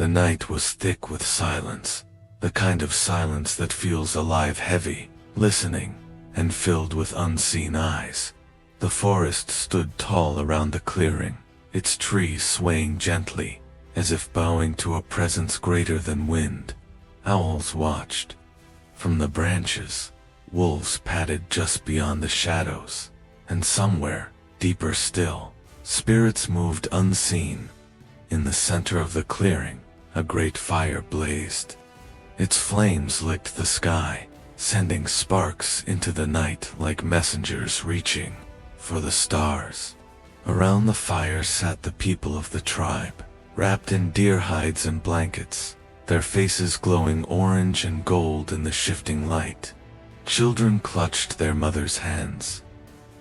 The night was thick with silence, the kind of silence that feels alive, heavy, listening, and filled with unseen eyes. The forest stood tall around the clearing, its trees swaying gently, as if bowing to a presence greater than wind. Owls watched. From the branches, wolves padded just beyond the shadows, and somewhere, deeper still, spirits moved unseen. In the center of the clearing, a great fire blazed. Its flames licked the sky, sending sparks into the night like messengers reaching for the stars. Around the fire sat the people of the tribe, wrapped in deer hides and blankets, their faces glowing orange and gold in the shifting light. Children clutched their mothers' hands.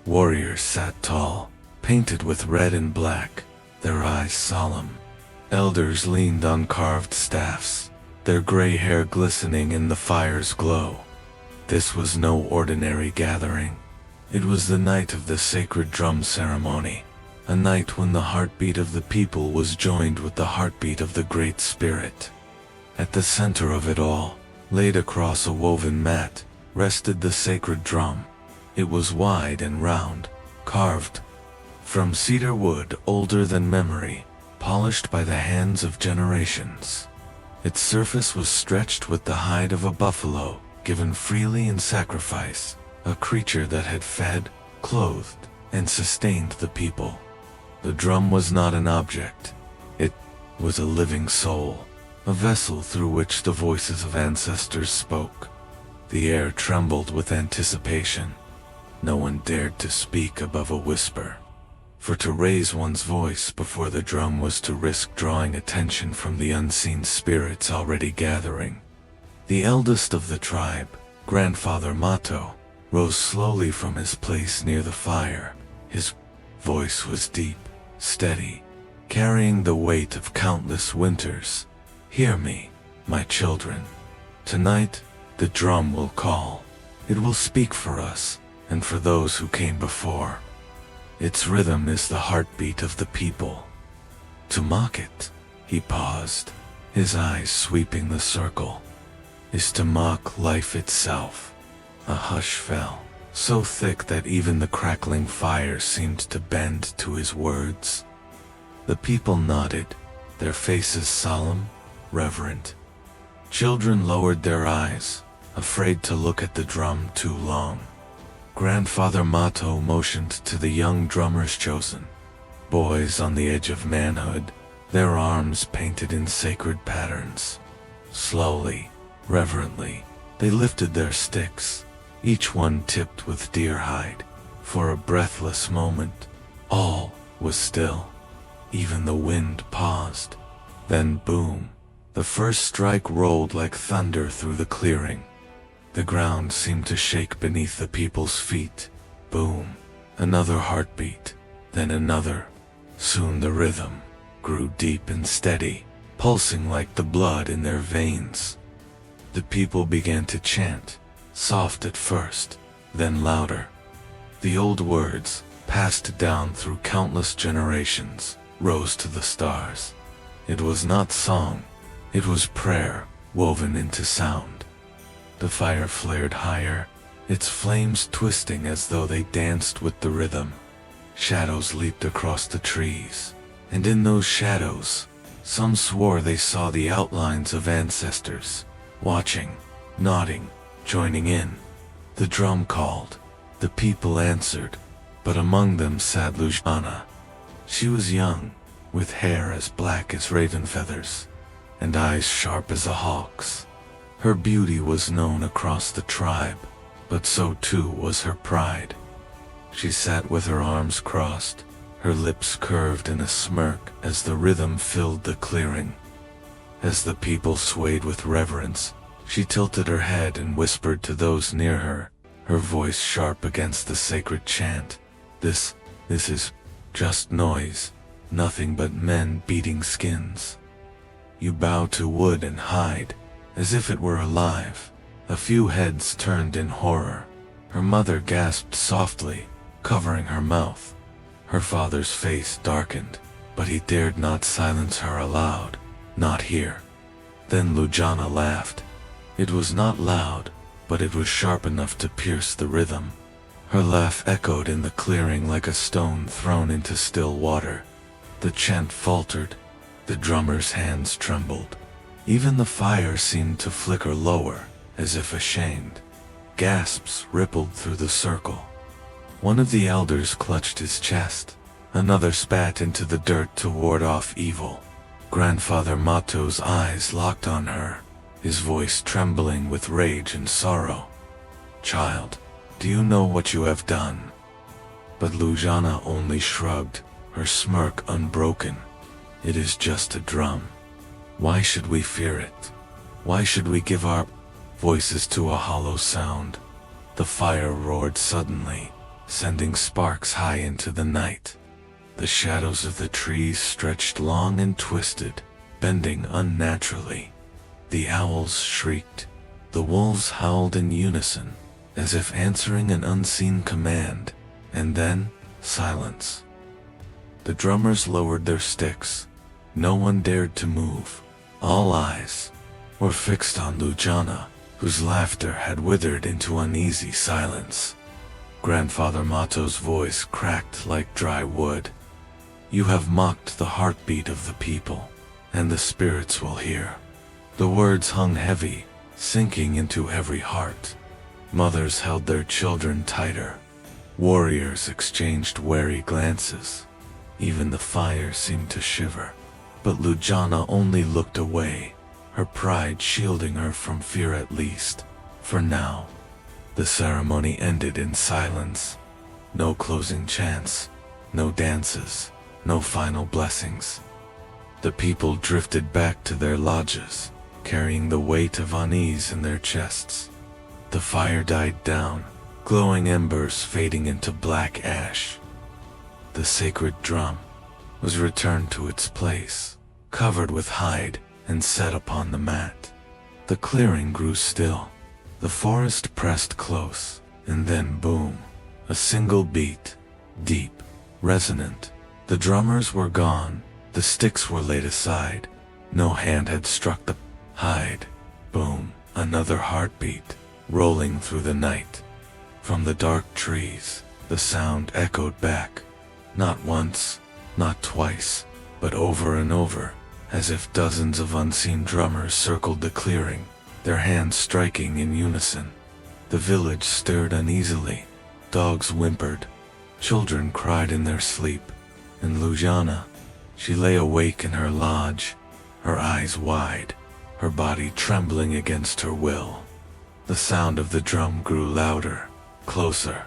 Warriors sat tall, painted with red and black, their eyes solemn. Elders leaned on carved staffs, their gray hair glistening in the fire's glow. This was no ordinary gathering. It was the night of the sacred drum ceremony, a night when the heartbeat of the people was joined with the heartbeat of the Great Spirit. At the center of it all, laid across a woven mat, rested the sacred drum. It was wide and round, carved from cedar wood older than memory, polished by the hands of generations. Its surface was stretched with the hide of a buffalo, given freely in sacrifice, a creature that had fed, clothed, and sustained the people. The drum was not an object. It was a living soul, a vessel through which the voices of ancestors spoke. The air trembled with anticipation. No one dared to speak above a whisper, for to raise one's voice before the drum was to risk drawing attention from the unseen spirits already gathering. The eldest of the tribe, Grandfather Mato, rose slowly from his place near the fire. His voice was deep, steady, carrying the weight of countless winters. Hear me, my children. Tonight, the drum will call. It will speak for us, and for those who came before. Its rhythm is the heartbeat of the people. To mock it, he paused, his eyes sweeping the circle, is to mock life itself. A hush fell, so thick that even the crackling fire seemed to bend to his words. The people nodded, their faces solemn, reverent. Children lowered their eyes, afraid to look at the drum too long. Grandfather Mato motioned to the young drummers chosen, boys on the edge of manhood, their arms painted in sacred patterns. Slowly, reverently, they lifted their sticks, each one tipped with deer hide. For a breathless moment, all was still. Even the wind paused. Then boom, the first strike rolled like thunder through the clearing. The ground seemed to shake beneath the people's feet. Boom, another heartbeat, then another. Soon the rhythm grew deep and steady, pulsing like the blood in their veins. The people began to chant, soft at first, then louder. The old words, passed down through countless generations, rose to the stars. It was not song, it was prayer, woven into sound. The fire flared higher, its flames twisting as though they danced with the rhythm. Shadows leaped across the trees, and in those shadows, some swore they saw the outlines of ancestors, watching, nodding, joining in. The drum called, the people answered, but among them sat Luyana. She was young, with hair as black as raven feathers, and eyes sharp as a hawk's. Her beauty was known across the tribe, but so too was her pride. She sat with her arms crossed, her lips curved in a smirk as the rhythm filled the clearing. As the people swayed with reverence, she tilted her head and whispered to those near her, her voice sharp against the sacred chant. This is just noise, nothing but men beating skins. You bow to wood and hide, as if it were alive. A few heads turned in horror. Her mother gasped softly, covering her mouth. Her father's face darkened, but he dared not silence her aloud. Not here. Then Luyana laughed. It was not loud, but it was sharp enough to pierce the rhythm. Her laugh echoed in the clearing like a stone thrown into still water. The chant faltered. The drummer's hands trembled. Even the fire seemed to flicker lower, as if ashamed. Gasps rippled through the circle. One of the elders clutched his chest. Another spat into the dirt to ward off evil. Grandfather Mato's eyes locked on her, his voice trembling with rage and sorrow. "Child, do you know what you have done?" But Luyana only shrugged, her smirk unbroken. "It is just a drum. Why should we fear it? Why should we give our voices to a hollow sound?" The fire roared suddenly, sending sparks high into the night. The shadows of the trees stretched long and twisted, bending unnaturally. The owls shrieked. The wolves howled in unison, as if answering an unseen command, and then silence. The drummers lowered their sticks. No one dared to move. All eyes were fixed on Luyana, whose laughter had withered into uneasy silence. Grandfather Mato's voice cracked like dry wood. "You have mocked the heartbeat of the people, and the spirits will hear." The words hung heavy, sinking into every heart. Mothers held their children tighter. Warriors exchanged wary glances. Even the fire seemed to shiver. But Luyana only looked away, her pride shielding her from fear at least, for now. The ceremony ended in silence. No closing chants, no dances, no final blessings. The people drifted back to their lodges, carrying the weight of unease in their chests. The fire died down, glowing embers fading into black ash. The sacred drum was returned to its place, covered with hide and set upon the mat. The clearing grew still. The forest pressed close, and then boom, a single beat, deep, resonant. The drummers were gone, the sticks were laid aside. No hand had struck the hide. Boom, another heartbeat, rolling through the night. From the dark trees, the sound echoed back. Not once, not twice, but over and over, as if dozens of unseen drummers circled the clearing, their hands striking in unison. The village stirred uneasily. Dogs whimpered. Children cried in their sleep. And Luyana, she lay awake in her lodge, her eyes wide, her body trembling against her will. The sound of the drum grew louder, closer.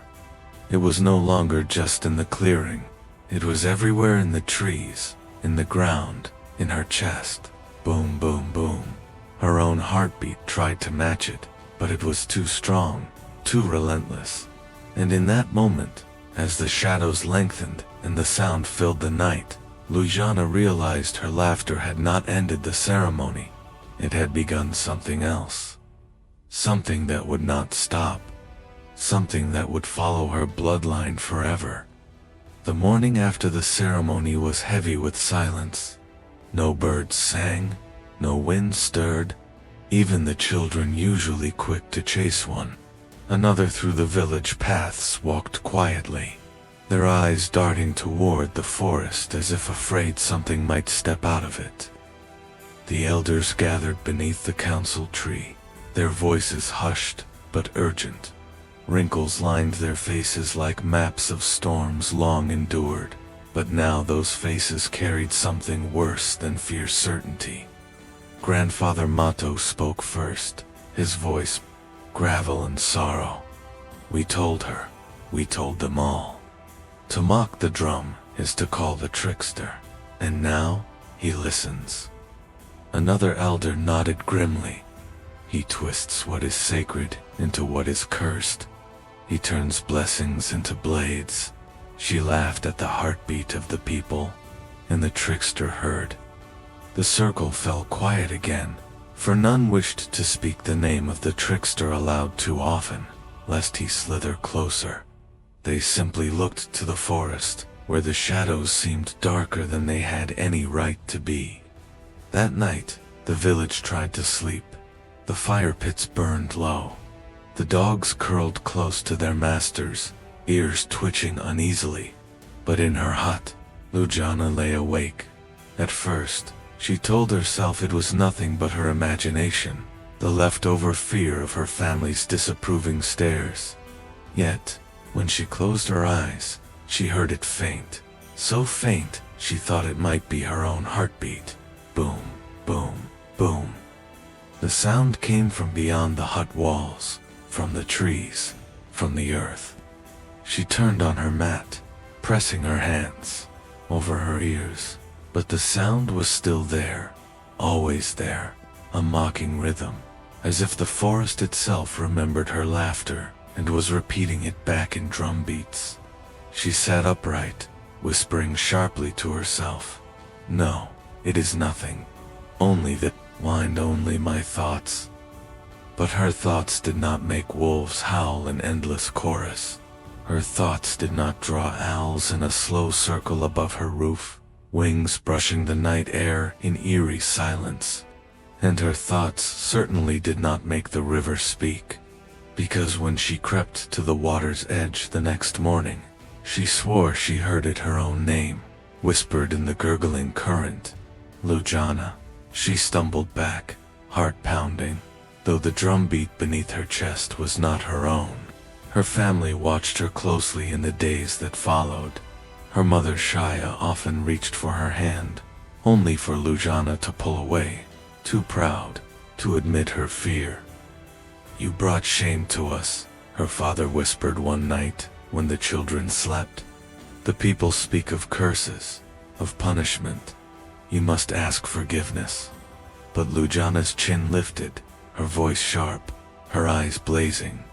It was no longer just in the clearing. It was everywhere, in the trees, in the ground, in her chest. Boom, boom, boom. Her own heartbeat tried to match it, but it was too strong, too relentless. And in that moment, as the shadows lengthened and the sound filled the night, Luyana realized her laughter had not ended the ceremony. It had begun something else. Something that would not stop. Something that would follow her bloodline forever. The morning after the ceremony was heavy with silence. No birds sang, no wind stirred, even the children usually quick to chase one. Another through the village paths walked quietly, their eyes darting toward the forest as if afraid something might step out of it. The elders gathered beneath the council tree, their voices hushed but urgent. Wrinkles lined their faces like maps of storms long endured, but now those faces carried something worse than fierce certainty. Grandfather Mato spoke first, his voice gravel and sorrow. "We told her, we told them all. To mock the drum is to call the trickster, and now he listens." Another elder nodded grimly. "He twists what is sacred into what is cursed. He turns blessings into blades." She laughed at the heartbeat of the people, and the trickster heard. The circle fell quiet again, for none wished to speak the name of the trickster aloud too often, lest he slither closer. They simply looked to the forest, where the shadows seemed darker than they had any right to be. That night, the village tried to sleep. The fire pits burned low. The dogs curled close to their masters, ears twitching uneasily. But in her hut, Luyana lay awake. At first, she told herself it was nothing but her imagination, the leftover fear of her family's disapproving stares. Yet, when she closed her eyes, she heard it faint. So faint, she thought it might be her own heartbeat. Boom, boom, boom. The sound came from beyond the hut walls, from the trees, from the earth. She turned on her mat, pressing her hands over her ears. But the sound was still there, always there, a mocking rhythm, as if the forest itself remembered her laughter and was repeating it back in drum beats. She sat upright, whispering sharply to herself, "No, it is nothing. Only that wind, only my thoughts." But her thoughts did not make wolves howl in endless chorus. Her thoughts did not draw owls in a slow circle above her roof, wings brushing the night air in eerie silence. And her thoughts certainly did not make the river speak, because when she crept to the water's edge the next morning, she swore she heard it her own name, whispered in the gurgling current. Luyana. She stumbled back, heart pounding, though the drumbeat beneath her chest was not her own. Her family watched her closely in the days that followed. Her mother Shaya often reached for her hand, only for Luyana to pull away, too proud to admit her fear. "You brought shame to us," her father whispered one night when the children slept. "The people speak of curses, of punishment. You must ask forgiveness." But Luyana's chin lifted, her voice sharp, her eyes blazing,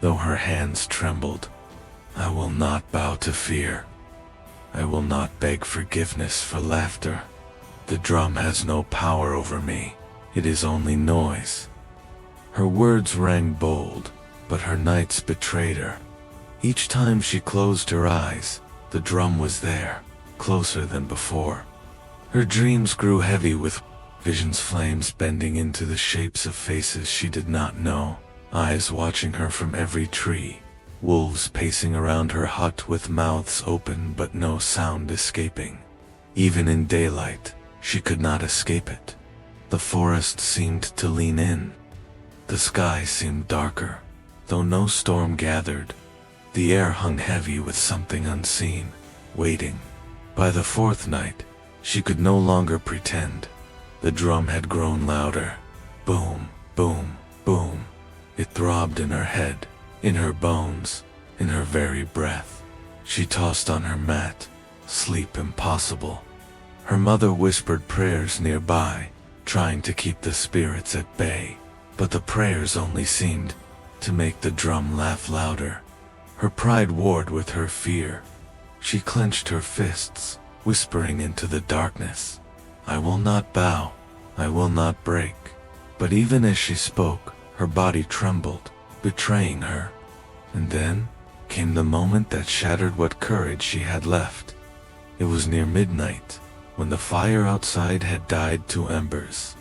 though her hands trembled. "I will not bow to fear. I will not beg forgiveness for laughter. The drum has no power over me. It is only noise." Her words rang bold, but her nights betrayed her. Each time she closed her eyes, the drum was there, closer than before. Her dreams grew heavy with visions, flames bending into the shapes of faces she did not know, eyes watching her from every tree, wolves pacing around her hut with mouths open but no sound escaping. Even in daylight, she could not escape it. The forest seemed to lean in. The sky seemed darker, though no storm gathered. The air hung heavy with something unseen, waiting. By the fourth night, she could no longer pretend. The drum had grown louder. Boom, boom, boom. It throbbed in her head, in her bones, in her very breath. She tossed on her mat, sleep impossible. Her mother whispered prayers nearby, trying to keep the spirits at bay, but the prayers only seemed to make the drum laugh louder. Her pride warred with her fear. She clenched her fists, whispering into the darkness, "I will not bow, I will not break." But even as she spoke, her body trembled, betraying her. And then came the moment that shattered what courage she had left. It was near midnight, when the fire outside had died to embers.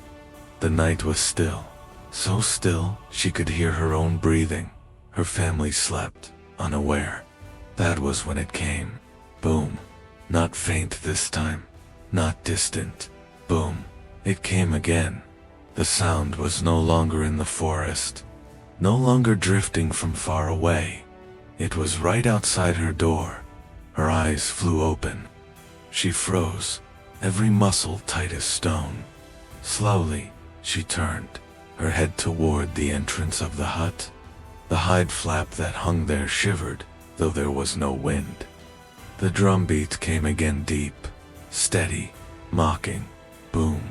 The night was still, so still she could hear her own breathing. Her family slept, unaware. That was when it came. Boom. Not faint this time, not distant. Boom. It came again. The sound was no longer in the forest, no longer drifting from far away. It was right outside her door. Her eyes flew open. She froze, every muscle tight as stone. Slowly, she turned, her head toward the entrance of the hut. The hide flap that hung there shivered, though there was no wind. The drumbeat came again, deep, steady, mocking. Boom,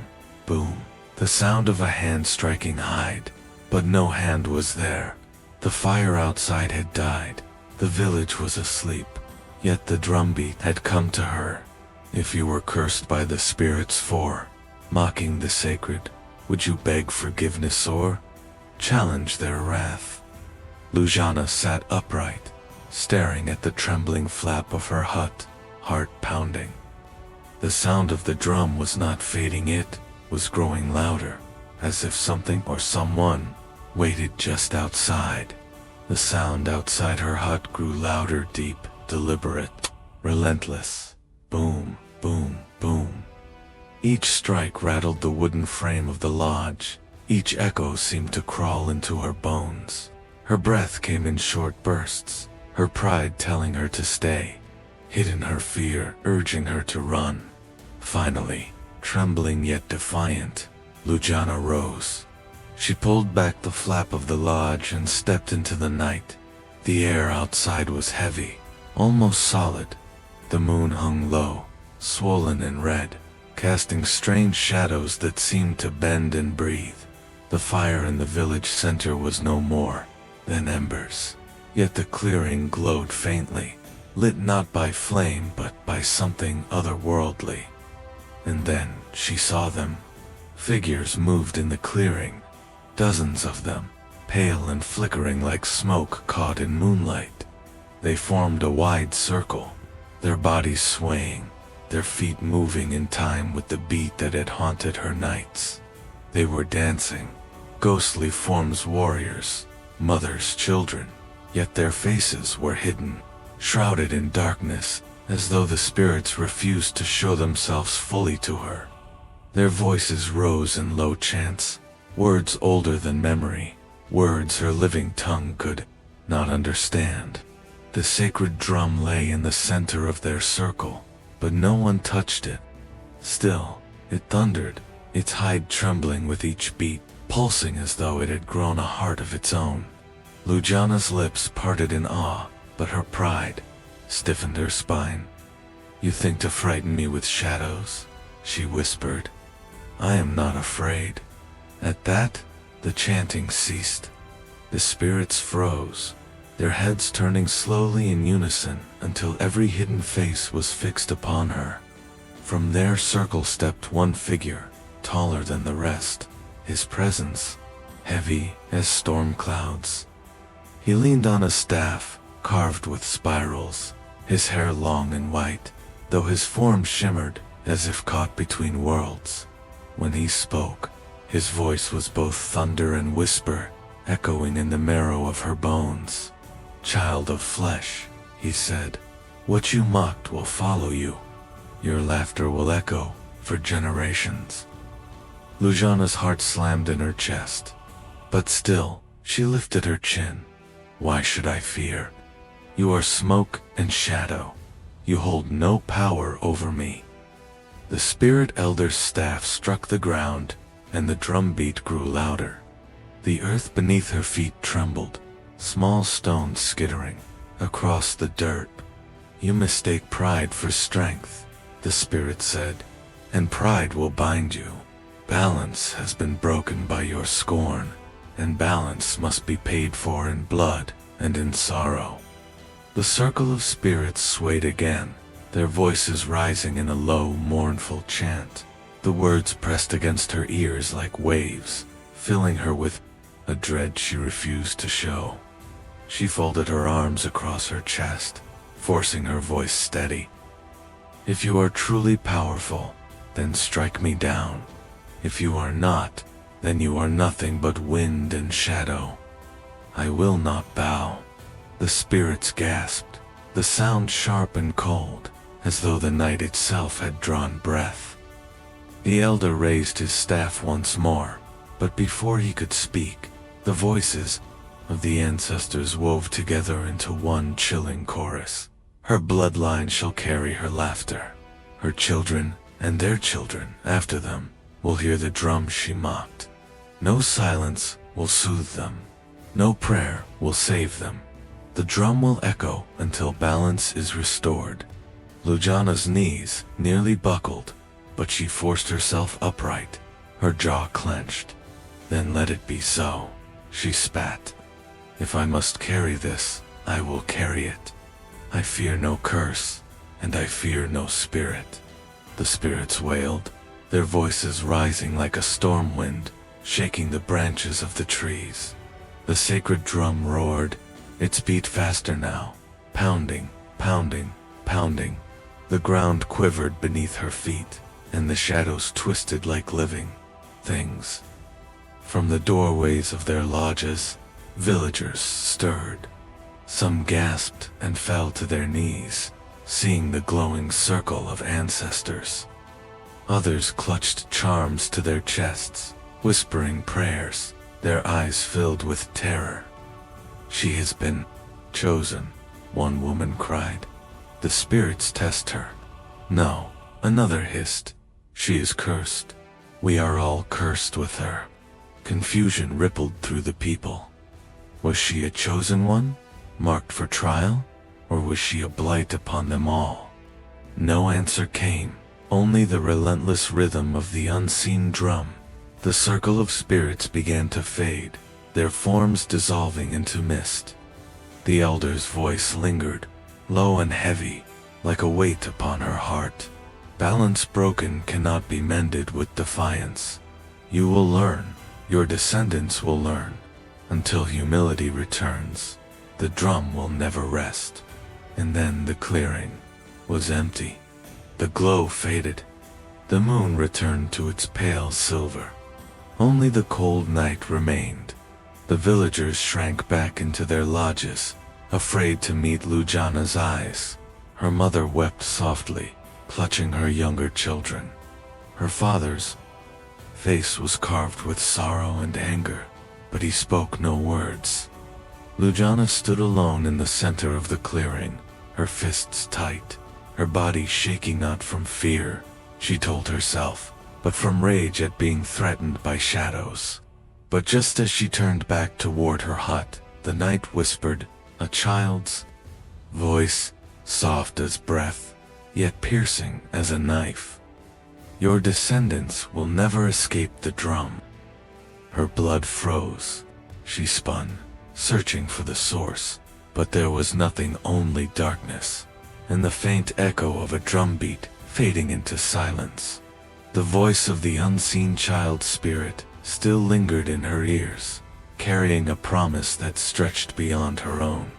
boom. The sound of a hand striking hide, but no hand was there. The fire outside had died. The village was asleep, yet the drumbeat had come to her. If you were cursed by the spirits for mocking the sacred, would you beg forgiveness or challenge their wrath? Luyana sat upright, staring at the trembling flap of her hut, heart pounding. The sound of the drum was not fading, it was growing louder, as if something or someone waited just outside. The sound outside her hut grew louder, deep, deliberate, relentless. Boom, boom, boom. Each strike rattled the wooden frame of the lodge. Each echo seemed to crawl into her bones. Her breath came in short bursts, her pride telling her to stay, hidden her fear urging her to run. Finally, trembling yet defiant, Luyana rose. She pulled back the flap of the lodge and stepped into the night. The air outside was heavy, almost solid. The moon hung low, swollen and red, casting strange shadows that seemed to bend and breathe. The fire in the village center was no more than embers, yet the clearing glowed faintly, lit not by flame but by something otherworldly. And then she saw them. Figures moved in the clearing, dozens of them, pale and flickering like smoke caught in moonlight. They formed a wide circle, their bodies swaying, their feet moving in time with the beat that had haunted her nights. They were dancing, ghostly forms, warriors, mothers, children, yet their faces were hidden, shrouded in darkness, as though the spirits refused to show themselves fully to her. Their voices rose in low chants, words older than memory, words her living tongue could not understand. The sacred drum lay in the center of their circle, but no one touched it. Still, it thundered, its hide trembling with each beat, pulsing as though it had grown a heart of its own. Luyana's lips parted in awe, but her pride stiffened her spine. "You think to frighten me with shadows?" she whispered. "I am not afraid." At that, the chanting ceased. The spirits froze, their heads turning slowly in unison until every hidden face was fixed upon her. From their circle stepped one figure, taller than the rest, his presence heavy as storm clouds. He leaned on a staff, carved with spirals, his hair long and white, though his form shimmered as if caught between worlds. When he spoke, his voice was both thunder and whisper, echoing in the marrow of her bones. "Child of flesh," he said, "what you mocked will follow you. Your laughter will echo for generations." Luyana's heart slammed in her chest, but still, she lifted her chin. "Why should I fear? You are smoke and shadow. You hold no power over me." The spirit elder's staff struck the ground, and the drumbeat grew louder. The earth beneath her feet trembled, small stones skittering across the dirt. "You mistake pride for strength," the spirit said, "and pride will bind you. Balance has been broken by your scorn, and balance must be paid for in blood and in sorrow." The circle of spirits swayed again, their voices rising in a low, mournful chant. The words pressed against her ears like waves, filling her with a dread she refused to show. She folded her arms across her chest, forcing her voice steady. "If you are truly powerful, then strike me down. If you are not, then you are nothing but wind and shadow. I will not bow." The spirits gasped, the sound sharp and cold, as though the night itself had drawn breath. The elder raised his staff once more, but before he could speak, the voices of the ancestors wove together into one chilling chorus. "Her bloodline shall carry her laughter. Her children and their children after them will hear the drum she mocked. No silence will soothe them. No prayer will save them. The drum will echo until balance is restored." Luyana's knees nearly buckled, but she forced herself upright, her jaw clenched. "Then let it be so," she spat. "If I must carry this, I will carry it. I fear no curse, and I fear no spirit." The spirits wailed, their voices rising like a storm wind, shaking the branches of the trees. The sacred drum roared, its beat faster now, pounding, pounding, pounding. The ground quivered beneath her feet, and the shadows twisted like living, things. From the doorways of their lodges, villagers stirred. Some gasped and fell to their knees, seeing the glowing circle of ancestors. Others clutched charms to their chests, whispering prayers, their eyes filled with terror. "She has been chosen," one woman cried. "The spirits test her." "No," another hissed. "She is cursed. We are all cursed with her." Confusion rippled through the people. Was she a chosen one, marked for trial, or was she a blight upon them all? No answer came, only the relentless rhythm of the unseen drum. The circle of spirits began to fade, their forms dissolving into mist. The elder's voice lingered, low and heavy, like a weight upon her heart. "Balance broken cannot be mended with defiance. You will learn, your descendants will learn. Until humility returns, the drum will never rest." And then the clearing was empty. The glow faded. The moon returned to its pale silver. Only the cold night remained. The villagers shrank back into their lodges, afraid to meet Luyana's eyes. Her mother wept softly, clutching her younger children. Her father's face was carved with sorrow and anger, but he spoke no words. Luyana stood alone in the center of the clearing, her fists tight, her body shaking not from fear, she told herself, but from rage at being threatened by shadows. But just as she turned back toward her hut, the night whispered, a child's voice, soft as breath, yet piercing as a knife. "Your descendants will never escape the drum." Her blood froze. She spun, searching for the source, but there was nothing, only darkness, and the faint echo of a drumbeat fading into silence. The voice of the unseen child spirit still lingered in her ears, carrying a promise that stretched beyond her own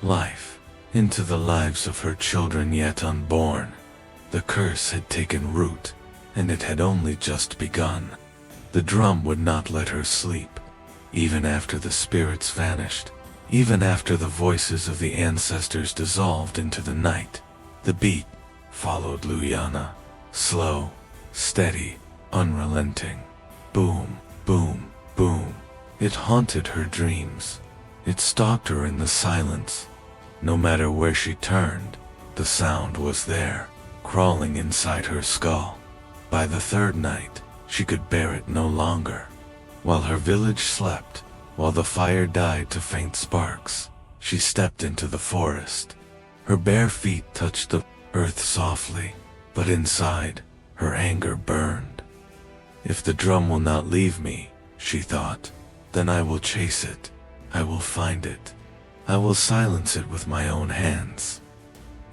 life, into the lives of her children yet unborn. The curse had taken root, and it had only just begun. The drum would not let her sleep, even after the spirits vanished, even after the voices of the ancestors dissolved into the night. The beat followed Luyana, slow, steady, unrelenting. Boom, boom, boom. It haunted her dreams. It stalked her in the silence. No matter where she turned, the sound was there, crawling inside her skull. By the third night, she could bear it no longer. While her village slept, while the fire died to faint sparks, she stepped into the forest. Her bare feet touched the earth softly, but inside, her anger burned. "If the drum will not leave me," she thought, "then I will chase it. I will find it. I will silence it with my own hands."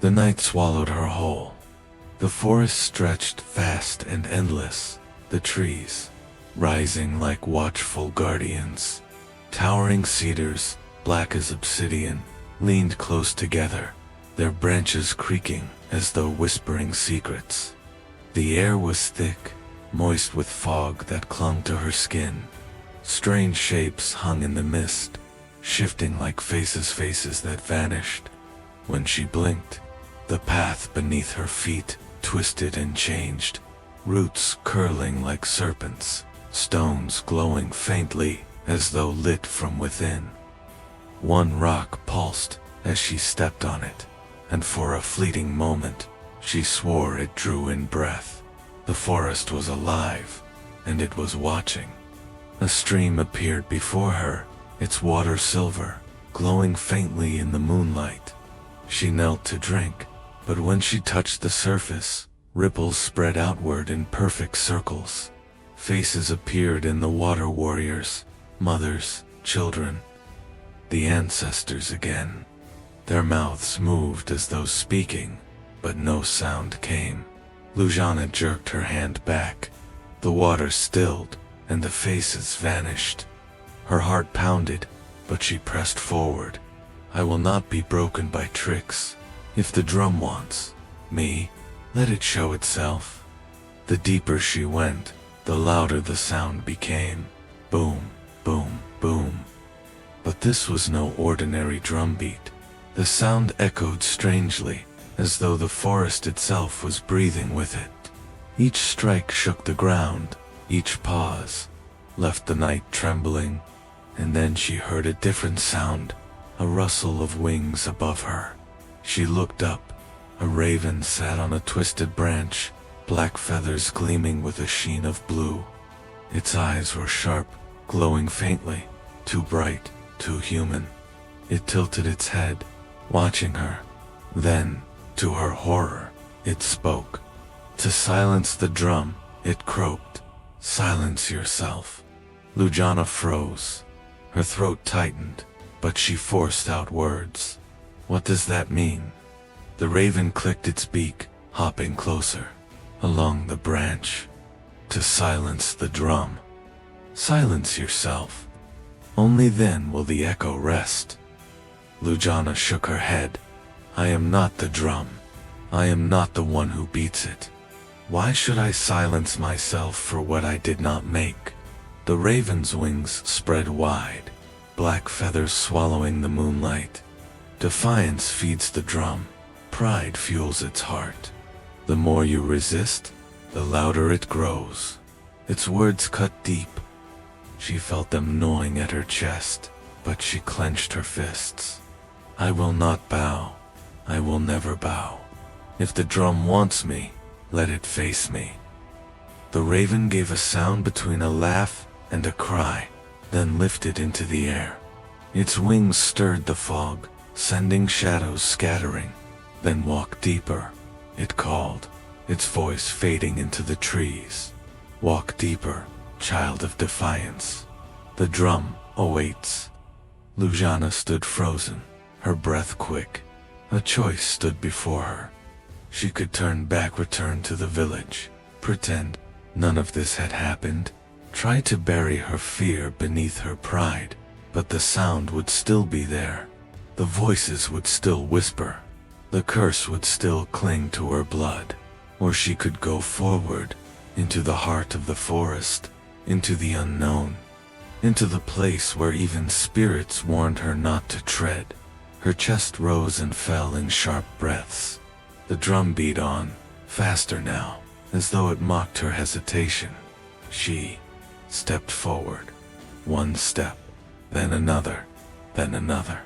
The night swallowed her whole. The forest stretched vast and endless, the trees rising like watchful guardians. Towering cedars, black as obsidian, leaned close together, their branches creaking as though whispering secrets. The air was thick, moist with fog that clung to her skin. Strange shapes hung in the mist, shifting like faces that vanished. When she blinked, the path beneath her feet twisted and changed, roots curling like serpents, stones glowing faintly as though lit from within. One rock pulsed as she stepped on it, and for a fleeting moment, she swore it drew in breath. The forest was alive, and it was watching. A stream appeared before her, its water silver, glowing faintly in the moonlight. She knelt to drink, but when she touched the surface, ripples spread outward in perfect circles. Faces appeared in the water warriors, mothers, children, the ancestors again. Their mouths moved as though speaking, but no sound came. Luyana jerked her hand back. The water stilled, and the faces vanished. Her heart pounded, but she pressed forward. "I will not be broken by tricks. If the drum wants me, let it show itself." The deeper she went, the louder the sound became. Boom, boom, boom. But this was no ordinary drumbeat. The sound echoed strangely, as though the forest itself was breathing with it. Each strike shook the ground, each pause left the night trembling, and then she heard a different sound, a rustle of wings above her. She looked up. A raven sat on a twisted branch, black feathers gleaming with a sheen of blue. Its eyes were sharp, glowing faintly, too bright, too human. It tilted its head, watching her. Then, to her horror, it spoke. To silence the drum, it croaked. "Silence yourself." Luyana froze. Her throat tightened, but she forced out words. "What does that mean?" The raven clicked its beak, hopping closer, along the branch. "To silence the drum. Silence yourself. Only then will the echo rest." Luyana shook her head. "I am not the drum. I am not the one who beats it. Why should I silence myself for what I did not make?" The raven's wings spread wide, black feathers swallowing the moonlight. Defiance feeds the drum. Pride fuels its heart. The more you resist, the louder it grows. Its words cut deep. She felt them gnawing at her chest, but she clenched her fists. "I will not bow. I will never bow. If the drum wants me, let it face me." The raven gave a sound between a laugh and a cry, then lifted into the air. Its wings stirred the fog, sending shadows scattering. Then walk deeper, it called, its voice fading into the trees. "Walk deeper, child of defiance. The drum awaits." Luyana stood frozen, her breath quick. A choice stood before her. She could turn back, return to the village, pretend none of this had happened, try to bury her fear beneath her pride, but the sound would still be there. The voices would still whisper. The curse would still cling to her blood. Or she could go forward, into the heart of the forest, into the unknown, into the place where even spirits warned her not to tread. Her chest rose and fell in sharp breaths. The drum beat on, faster now, as though it mocked her hesitation. She stepped forward. One step, then another, then another.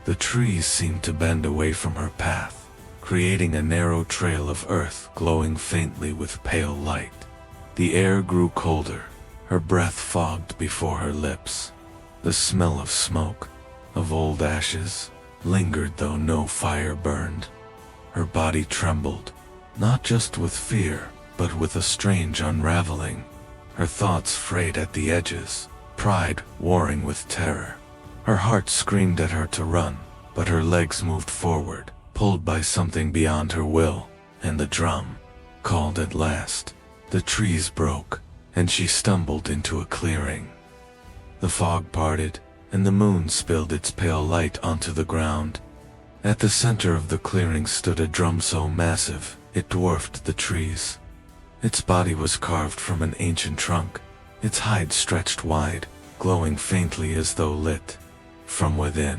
The trees seemed to bend away from her path, creating a narrow trail of earth glowing faintly with pale light. The air grew colder, her breath fogged before her lips. The smell of smoke, of old ashes, lingered though no fire burned. Her body trembled, not just with fear, but with a strange unraveling. Her thoughts frayed at the edges, pride warring with terror. Her heart screamed at her to run, but her legs moved forward, pulled by something beyond her will, and the drum called at last. The trees broke, and she stumbled into a clearing. The fog parted, and the moon spilled its pale light onto the ground. At the center of the clearing stood a drum so massive, it dwarfed the trees. Its body was carved from an ancient trunk, its hide stretched wide, glowing faintly as though lit from within.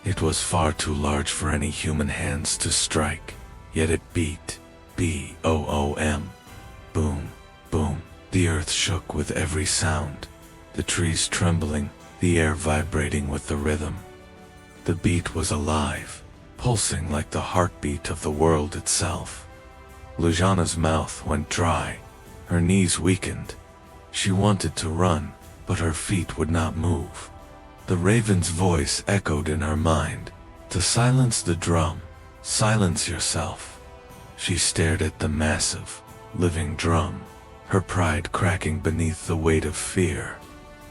It was far too large for any human hands to strike, yet it beat. B-O-O-M. Boom, boom. The earth shook with every sound, the trees trembling, the air vibrating with the rhythm. The beat was alive, pulsing like the heartbeat of the world itself. Luyana's mouth went dry, her knees weakened. She wanted to run, but her feet would not move. The raven's voice echoed in her mind. To silence the drum, silence yourself. She stared at the massive, living drum, her pride cracking beneath the weight of fear.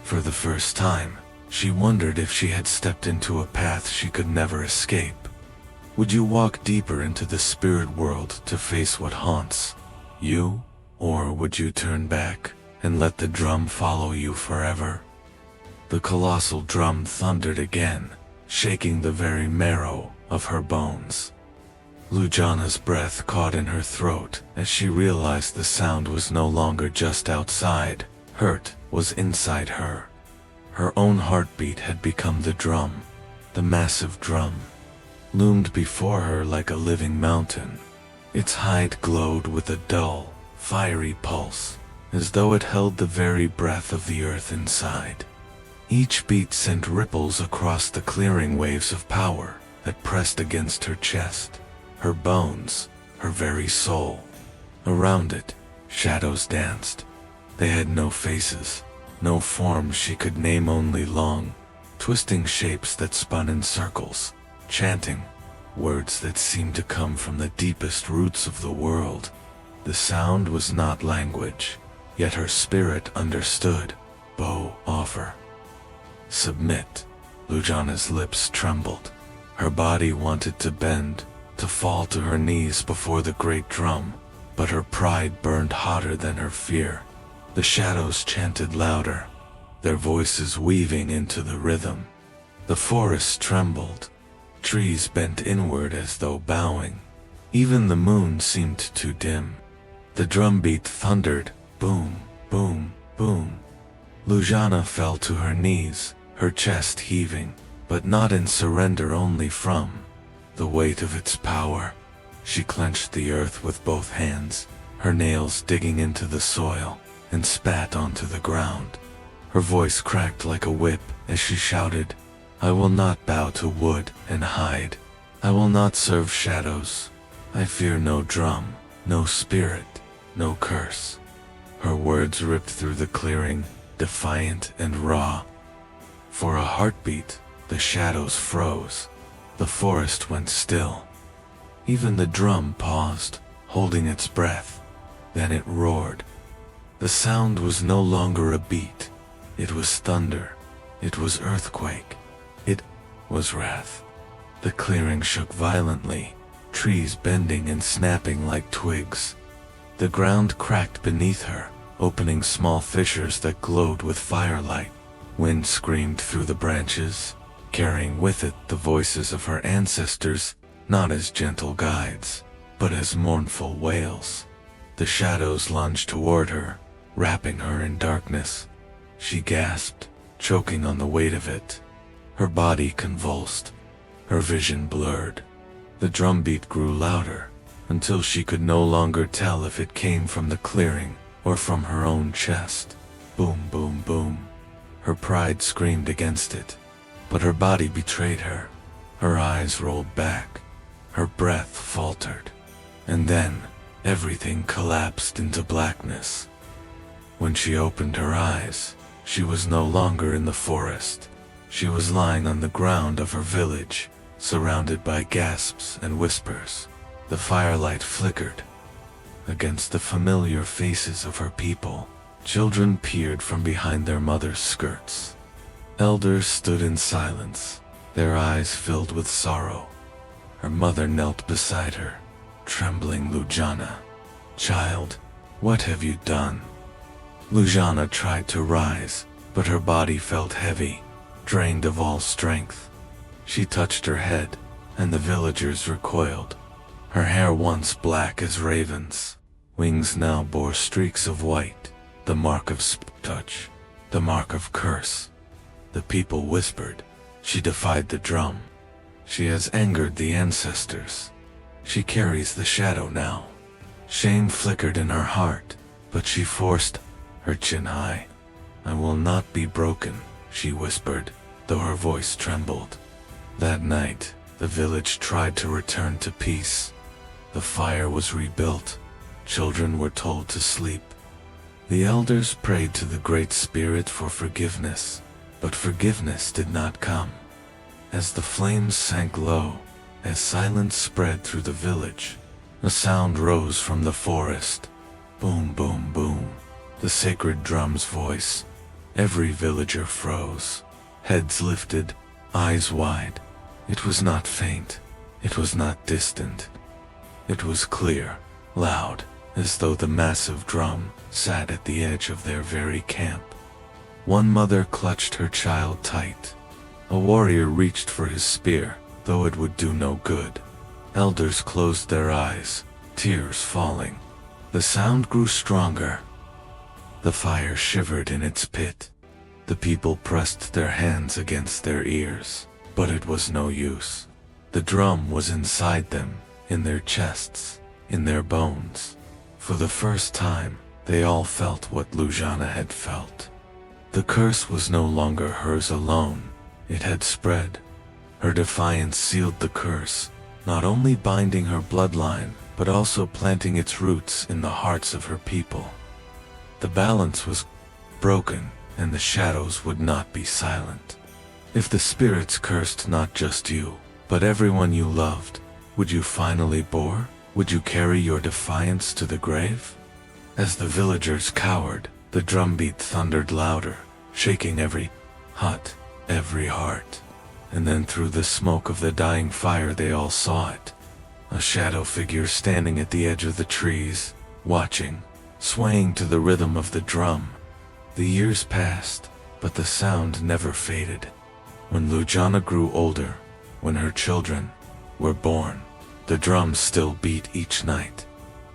For the first time, she wondered if she had stepped into a path she could never escape. Would you walk deeper into the spirit world to face what haunts you, or would you turn back and let the drum follow you forever? The colossal drum thundered again, shaking the very marrow of her bones. Luyana's breath caught in her throat as she realized the sound was no longer just outside. Hurt was inside her. Her own heartbeat had become the drum. The massive drum loomed before her like a living mountain. Its hide glowed with a dull, fiery pulse, as though it held the very breath of the earth inside. Each beat sent ripples across the clearing, waves of power that pressed against her chest, her bones, her very soul. Around it, shadows danced. They had no faces, no forms she could name, only long, twisting shapes that spun in circles, chanting words that seemed to come from the deepest roots of the world. The sound was not language, yet her spirit understood. Bow, offer, submit. Luyana's lips trembled. Her body wanted to bend, to fall to her knees before the great drum, but her pride burned hotter than her fear. The shadows chanted louder, their voices weaving into the rhythm. The forest trembled. Trees bent inward as though bowing. Even the moon seemed too dim. The drumbeat thundered, boom, boom, boom. Luyana fell to her knees, her chest heaving, but not in surrender, only from the weight of its power. She clenched the earth with both hands, her nails digging into the soil, and spat onto the ground. Her voice cracked like a whip as she shouted, "I will not bow to wood and hide. I will not serve shadows. I fear no drum, no spirit, no curse." Her words ripped through the clearing, defiant and raw. For a heartbeat, the shadows froze. The forest went still. Even the drum paused, holding its breath. Then it roared. The sound was no longer a beat. It was thunder. It was earthquake. It was wrath. The clearing shook violently, trees bending and snapping like twigs. The ground cracked beneath her, opening small fissures that glowed with firelight. Wind screamed through the branches, carrying with it the voices of her ancestors, not as gentle guides, but as mournful wails. The shadows lunged toward her, wrapping her in darkness. She gasped, choking on the weight of it. Her body convulsed, her vision blurred. The drumbeat grew louder, until she could no longer tell if it came from the clearing or from her own chest. Boom, boom, boom. Her pride screamed against it, but her body betrayed her. Her eyes rolled back, her breath faltered, and then everything collapsed into blackness. When she opened her eyes, she was no longer in the forest. She was lying on the ground of her village, surrounded by gasps and whispers. The firelight flickered against the familiar faces of her people. Children peered from behind their mothers' skirts. Elders stood in silence, their eyes filled with sorrow. Her mother knelt beside her, trembling. "Luyana, child, what have you done?" Luyana tried to rise, but her body felt heavy, drained of all strength. She touched her head, and the villagers recoiled. Her hair, once black as ravens' wings, now bore streaks of white, the mark of touch, the mark of curse. The people whispered, "She defied the drum. She has angered the ancestors. She carries the shadow now." Shame flickered in her heart, but she forced her chin high. "I will not be broken," she whispered, though her voice trembled. That night, the village tried to return to peace. The fire was rebuilt. Children were told to sleep. The elders prayed to the Great Spirit for forgiveness, but forgiveness did not come. As the flames sank low, as silence spread through the village, a sound rose from the forest. Boom, boom, boom. The sacred drum's voice. Every villager froze, heads lifted, eyes wide. It was not faint. It was not distant. It was clear, loud, as though the massive drum sat at the edge of their very camp. One mother clutched her child tight. A warrior reached for his spear, though it would do no good. Elders closed their eyes, tears falling. The sound grew stronger. The fire shivered in its pit. The people pressed their hands against their ears, but it was no use. The drum was inside them, in their chests, in their bones. For the first time, they all felt what Luyana had felt. The curse was no longer hers alone. It had spread. Her defiance sealed the curse, not only binding her bloodline, but also planting its roots in the hearts of her people. The balance was broken, and the shadows would not be silent. If the spirits cursed not just you, but everyone you loved, would you finally bore? Would you carry your defiance to the grave? As the villagers cowered, the drumbeat thundered louder, shaking every hut, every heart. And then through the smoke of the dying fire they all saw it. A shadow figure standing at the edge of the trees, watching, swaying to the rhythm of the drum. The years passed, but the sound never faded. When Luyana grew older, when her children were born, the drums still beat each night.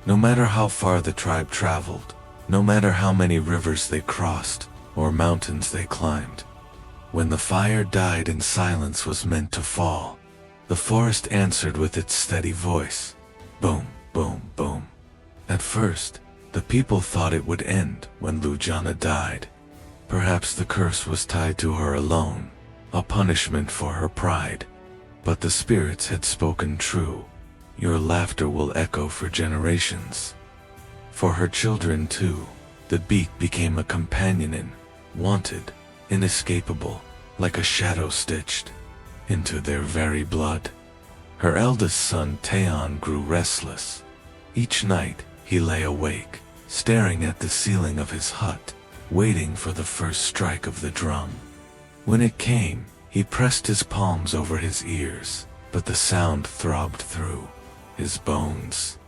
No matter how far the tribe traveled, no matter how many rivers they crossed, or mountains they climbed. When the fire died and silence was meant to fall, the forest answered with its steady voice. Boom, boom, boom. At first, the people thought it would end when Luyana died. Perhaps the curse was tied to her alone, a punishment for her pride. But the spirits had spoken true. Your laughter will echo for generations. For her children too, the beat became a companion, wanted, inescapable, like a shadow stitched into their very blood. Her eldest son Taeon grew restless. Each night he lay awake, staring at the ceiling of his hut, waiting for the first strike of the drum. When it came, he pressed his palms over his ears, but the sound throbbed through his bones.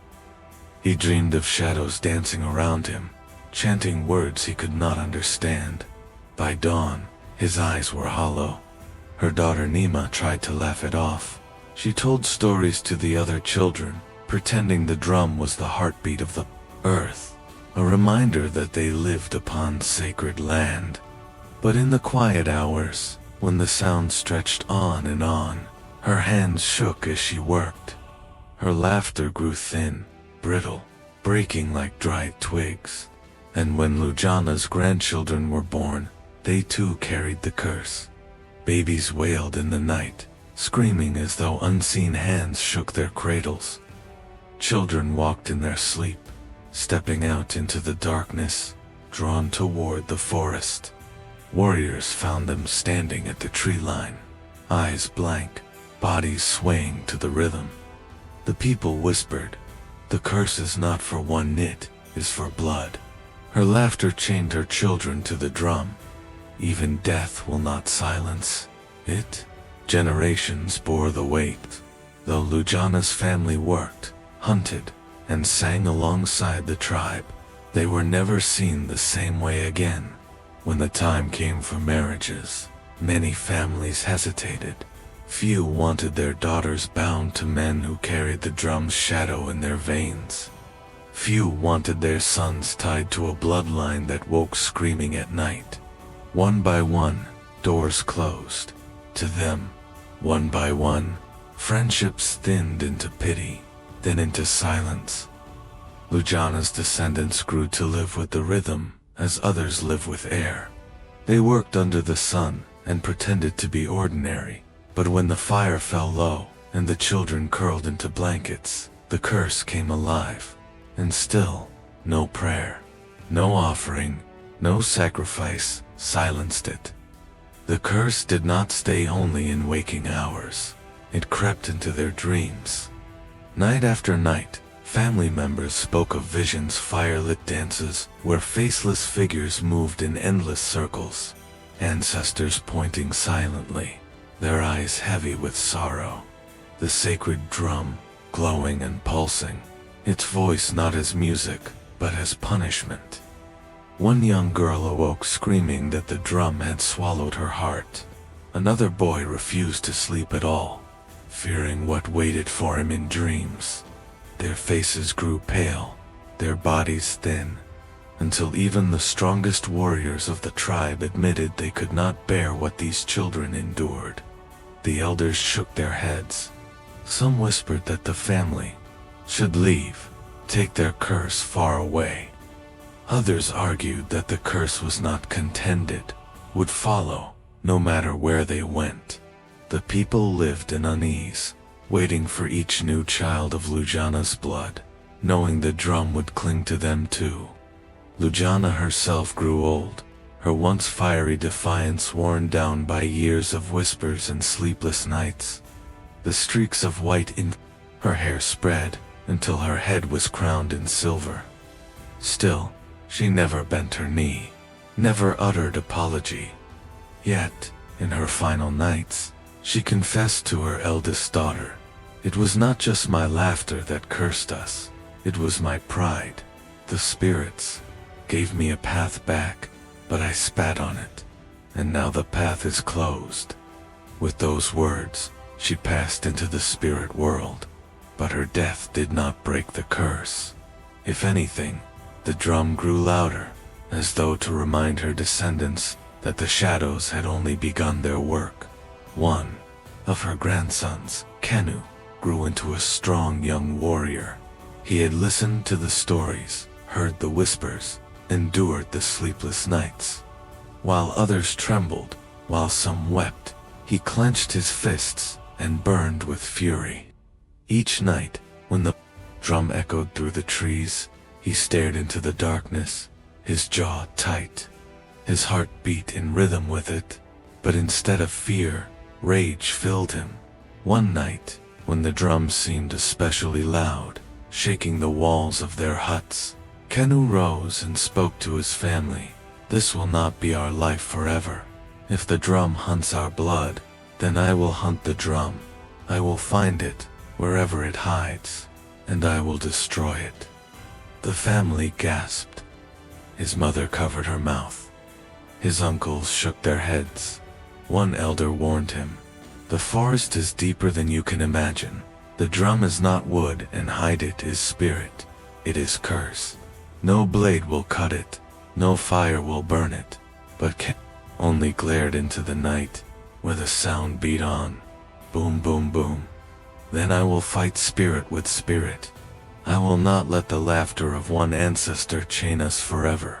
He dreamed of shadows dancing around him, chanting words he could not understand. By dawn, his eyes were hollow. Her daughter Nima tried to laugh it off. She told stories to the other children, pretending the drum was the heartbeat of the earth, a reminder that they lived upon sacred land. But in the quiet hours, when the sound stretched on and on, her hands shook as she worked. Her laughter grew thin, brittle, breaking like dried twigs. And when Luyana's grandchildren were born, they too carried the curse. Babies wailed in the night, screaming as though unseen hands shook their cradles. Children walked in their sleep, stepping out into the darkness, drawn toward the forest. Warriors found them standing at the tree line, eyes blank, bodies swaying to the rhythm. The people whispered, "The curse is not for one, it is for blood." Her laughter chained her children to the drum. Even death will not silence it. Generations bore the weight. Though Luyana's family worked, hunted, and sang alongside the tribe, they were never seen the same way again. When the time came for marriages, many families hesitated. Few wanted their daughters bound to men who carried the drum's shadow in their veins. Few wanted their sons tied to a bloodline that woke screaming at night. One by one, doors closed. To them, one by one, friendships thinned into pity, then into silence. Luyana's descendants grew to live with the rhythm, as others live with air. They worked under the sun and pretended to be ordinary. But when the fire fell low and the children curled into blankets, the curse came alive. And still, no prayer, no offering, no sacrifice silenced it. The curse did not stay only in waking hours. It crept into their dreams. Night after night, family members spoke of visions, firelit dances, where faceless figures moved in endless circles. Ancestors pointing silently, their eyes heavy with sorrow. The sacred drum, glowing and pulsing, its voice not as music, but as punishment. One young girl awoke screaming that the drum had swallowed her heart. Another boy refused to sleep at all. fearing what waited for him in dreams. Their faces grew pale, their bodies thin, until even the strongest warriors of the tribe admitted they could not bear what these children endured. The elders shook their heads. Some whispered that the family should leave, take their curse far away. Others argued that the curse was not contended, would follow, no matter where they went. The people lived in unease, waiting for each new child of Luyana's blood, knowing the drum would cling to them too. Luyana herself grew old, her once fiery defiance worn down by years of whispers and sleepless nights. The streaks of white in her hair spread until her head was crowned in silver. Still, she never bent her knee, never uttered apology. Yet, in her final nights, she confessed to her eldest daughter, "It was not just my laughter that cursed us, it was my pride. The spirits gave me a path back, but I spat on it, and now the path is closed." With those words, she passed into the spirit world, but her death did not break the curse. If anything, the drum grew louder, as though to remind her descendants that the shadows had only begun their work. One of her grandsons, Kenu, grew into a strong young warrior. He had listened to the stories, heard the whispers, endured the sleepless nights. While others trembled, while some wept, he clenched his fists and burned with fury. Each night, when the drum echoed through the trees, he stared into the darkness, his jaw tight. His heart beat in rhythm with it, but instead of fear, rage filled him. One night, when the drums seemed especially loud, shaking the walls of their huts, Kenu rose and spoke to his family. "This will not be our life forever. If the drum hunts our blood, then I will hunt the drum. I will find it, wherever it hides, and I will destroy it." The family gasped. His mother covered her mouth. His uncles shook their heads. One elder warned him, "The forest is deeper than you can imagine. The drum is not wood and hide it is spirit. It is curse. No blade will cut it, no fire will burn it." But Ken only glared into the night, where the sound beat on. Boom, boom, boom. "Then I will fight spirit with spirit. I will not let the laughter of one ancestor chain us forever."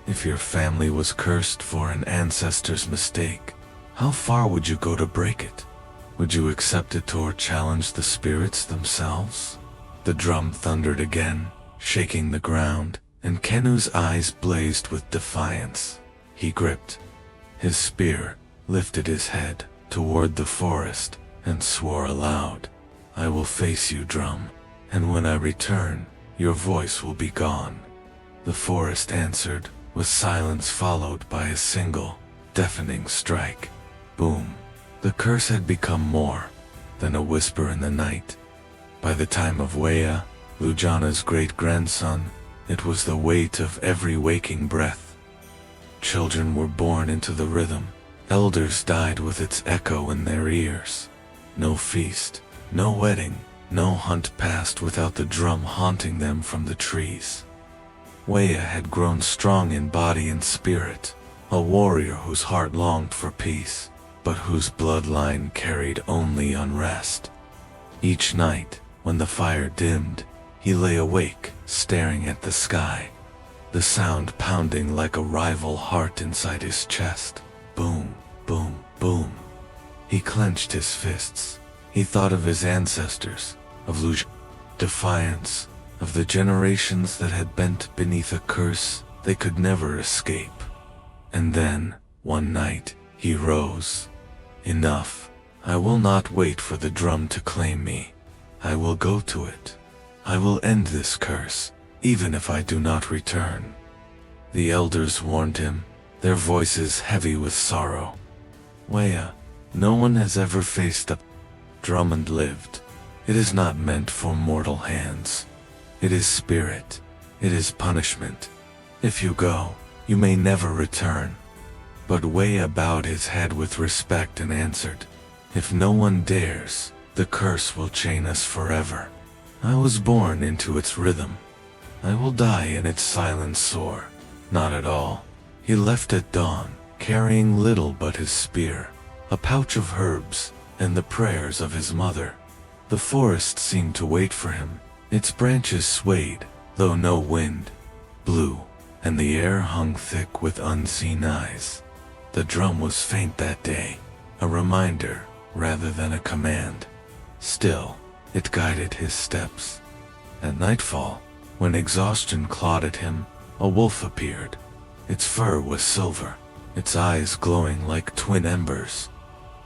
If your family was cursed for an ancestor's mistake, how far would you go to break it? Would you accept it or challenge the spirits themselves? The drum thundered again, shaking the ground, and Kenu's eyes blazed with defiance. He gripped his spear, lifted his head toward the forest, and swore aloud, "I will face you, drum, and when I return, your voice will be gone." The forest answered, with silence followed by a single, deafening strike. Boom. The curse had become more than a whisper in the night. By the time of Weya, Luyana's great-grandson, it was the weight of every waking breath. Children were born into the rhythm. Elders died with its echo in their ears. No feast, no wedding, no hunt passed without the drum haunting them from the trees. Weya had grown strong in body and spirit, a warrior whose heart longed for peace, but whose bloodline carried only unrest. Each night, when the fire dimmed, he lay awake, staring at the sky, the sound pounding like a rival heart inside his chest. Boom, boom, boom. He clenched his fists. He thought of his ancestors, of Luyana's defiance, of the generations that had bent beneath a curse they could never escape. And then, one night, he rose. "Enough. I will not wait for the drum to claim me. I will go to it. I will end this curse, even if I do not return." The elders warned him, their voices heavy with sorrow. "Weya, no one has ever faced a drum and lived. It is not meant for mortal hands. It is spirit. It is punishment. If you go, you may never return." But Weya bowed his head with respect and answered, "If no one dares, The curse will chain us forever. I was born into its rhythm. I will die in its silent sore. Not at all. He left at dawn, carrying little but his spear, a pouch of herbs, and the prayers of his mother. The forest seemed to wait for him. Its branches swayed, though no wind blew, and the air hung thick with unseen eyes. The drum was faint that day, a reminder rather than a command. Still, it guided his steps. At nightfall, when exhaustion clawed at him, a wolf appeared. Its fur was silver, its eyes glowing like twin embers.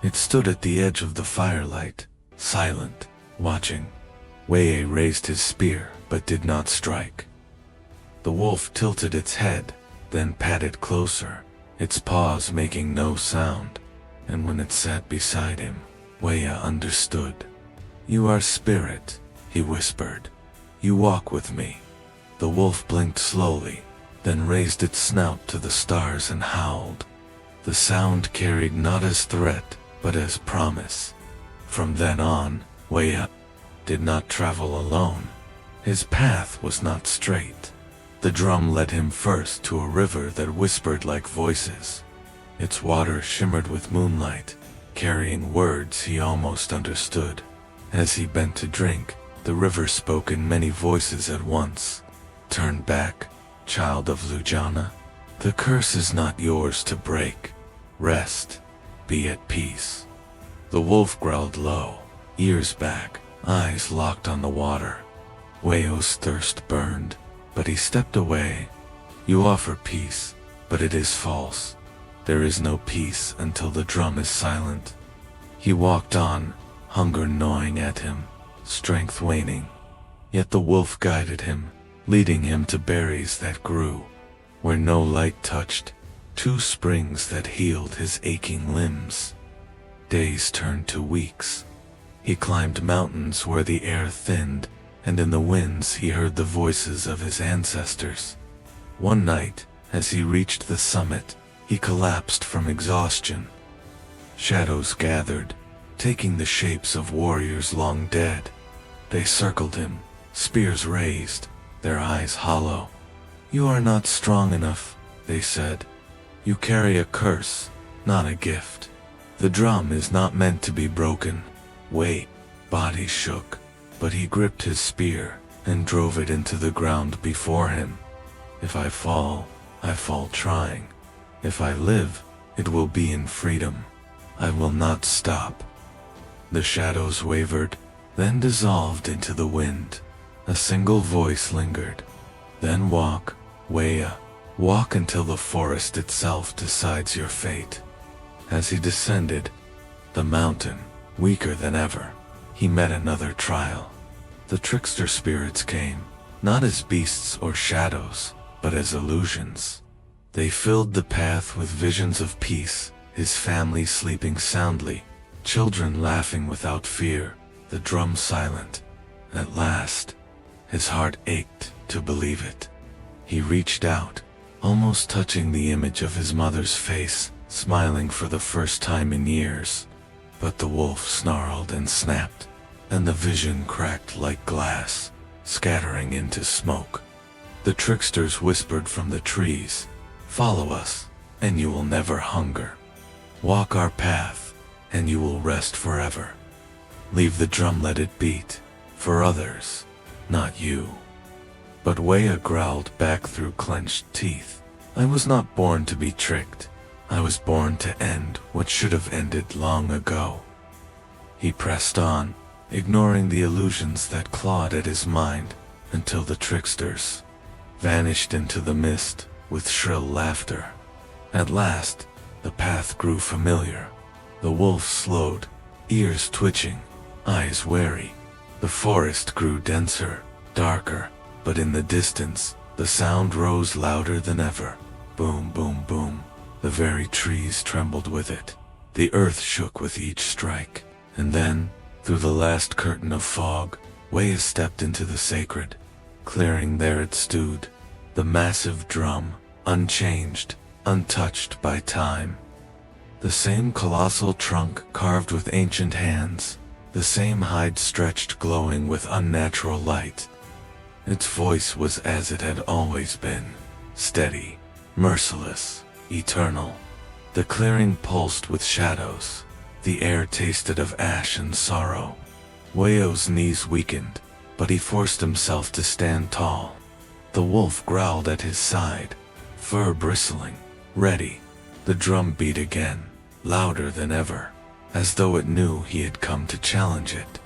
It stood at the edge of the firelight, silent, watching. Wei raised his spear, but did not strike. The wolf tilted its head, then patted closer, its paws making no sound, and when it sat beside him, Wei understood. "You are spirit," he whispered. "You walk with me." The wolf blinked slowly, then raised its snout to the stars and howled. The sound carried not as threat, but as promise. From then on, Wei did not travel alone. His path was not straight. The drum led him first to a river that whispered like voices. Its water shimmered with moonlight, carrying words he almost understood. As he bent to drink, the river spoke in many voices at once. "Turn back, child of Luyana. The curse is not yours to break. Rest, be at peace." The wolf growled low, ears back, eyes locked on the water. Weio's thirst burned, but he stepped away. "You offer peace, but it is false. There is no peace until the drum is silent." He walked on, hunger gnawing at him, strength waning. Yet the wolf guided him, leading him to berries that grew where no light touched, to springs that healed his aching limbs. Days turned to weeks. He climbed mountains where the air thinned, and in the winds he heard the voices of his ancestors. One night, as he reached the summit, he collapsed from exhaustion. Shadows gathered, taking the shapes of warriors long dead. They circled him, spears raised, their eyes hollow. "You are not strong enough," they said. "You carry a curse, not a gift. The drum is not meant to be broken." Wei body shook, but he gripped his spear and drove it into the ground before him. "If I fall trying. If I live, it will be in freedom. I will not stop." The shadows wavered, then dissolved into the wind. A single voice lingered. "Then walk, Wei. Walk until the forest itself decides your fate." As he descended the mountain, weaker than ever, he met another trial. The trickster spirits came, not as beasts or shadows, but as illusions. They filled the path with visions of peace, his family sleeping soundly, children laughing without fear, the drum silent. At last, his heart ached to believe it. He reached out, almost touching the image of his mother's face, smiling for the first time in years. But the wolf snarled and snapped, and the vision cracked like glass, scattering into smoke. The tricksters whispered from the trees, "Follow us, and you will never hunger. Walk our path, and you will rest forever. Leave the drum, let it beat, for others, not you." But Wei growled back through clenched teeth, "I was not born to be tricked. I was born to end what should have ended long ago." He pressed on, ignoring the illusions that clawed at his mind, until the tricksters vanished into the mist with shrill laughter. At last, the path grew familiar. The wolf slowed, ears twitching, eyes wary. The forest grew denser, darker, but in the distance, the sound rose louder than ever. Boom, boom, boom. The very trees trembled with it. The earth shook with each strike. And then, through the last curtain of fog, Wei stepped into the sacred clearing. There it stood, the massive drum, unchanged, untouched by time. The same colossal trunk carved with ancient hands, the same hide stretched glowing with unnatural light. Its voice was as it had always been, steady, merciless, eternal. The clearing pulsed with shadows. The air tasted of ash and sorrow. Wayo's knees weakened, but he forced himself to stand tall. The wolf growled at his side, fur bristling, ready. The drum beat again, louder than ever, as though it knew he had come to challenge it.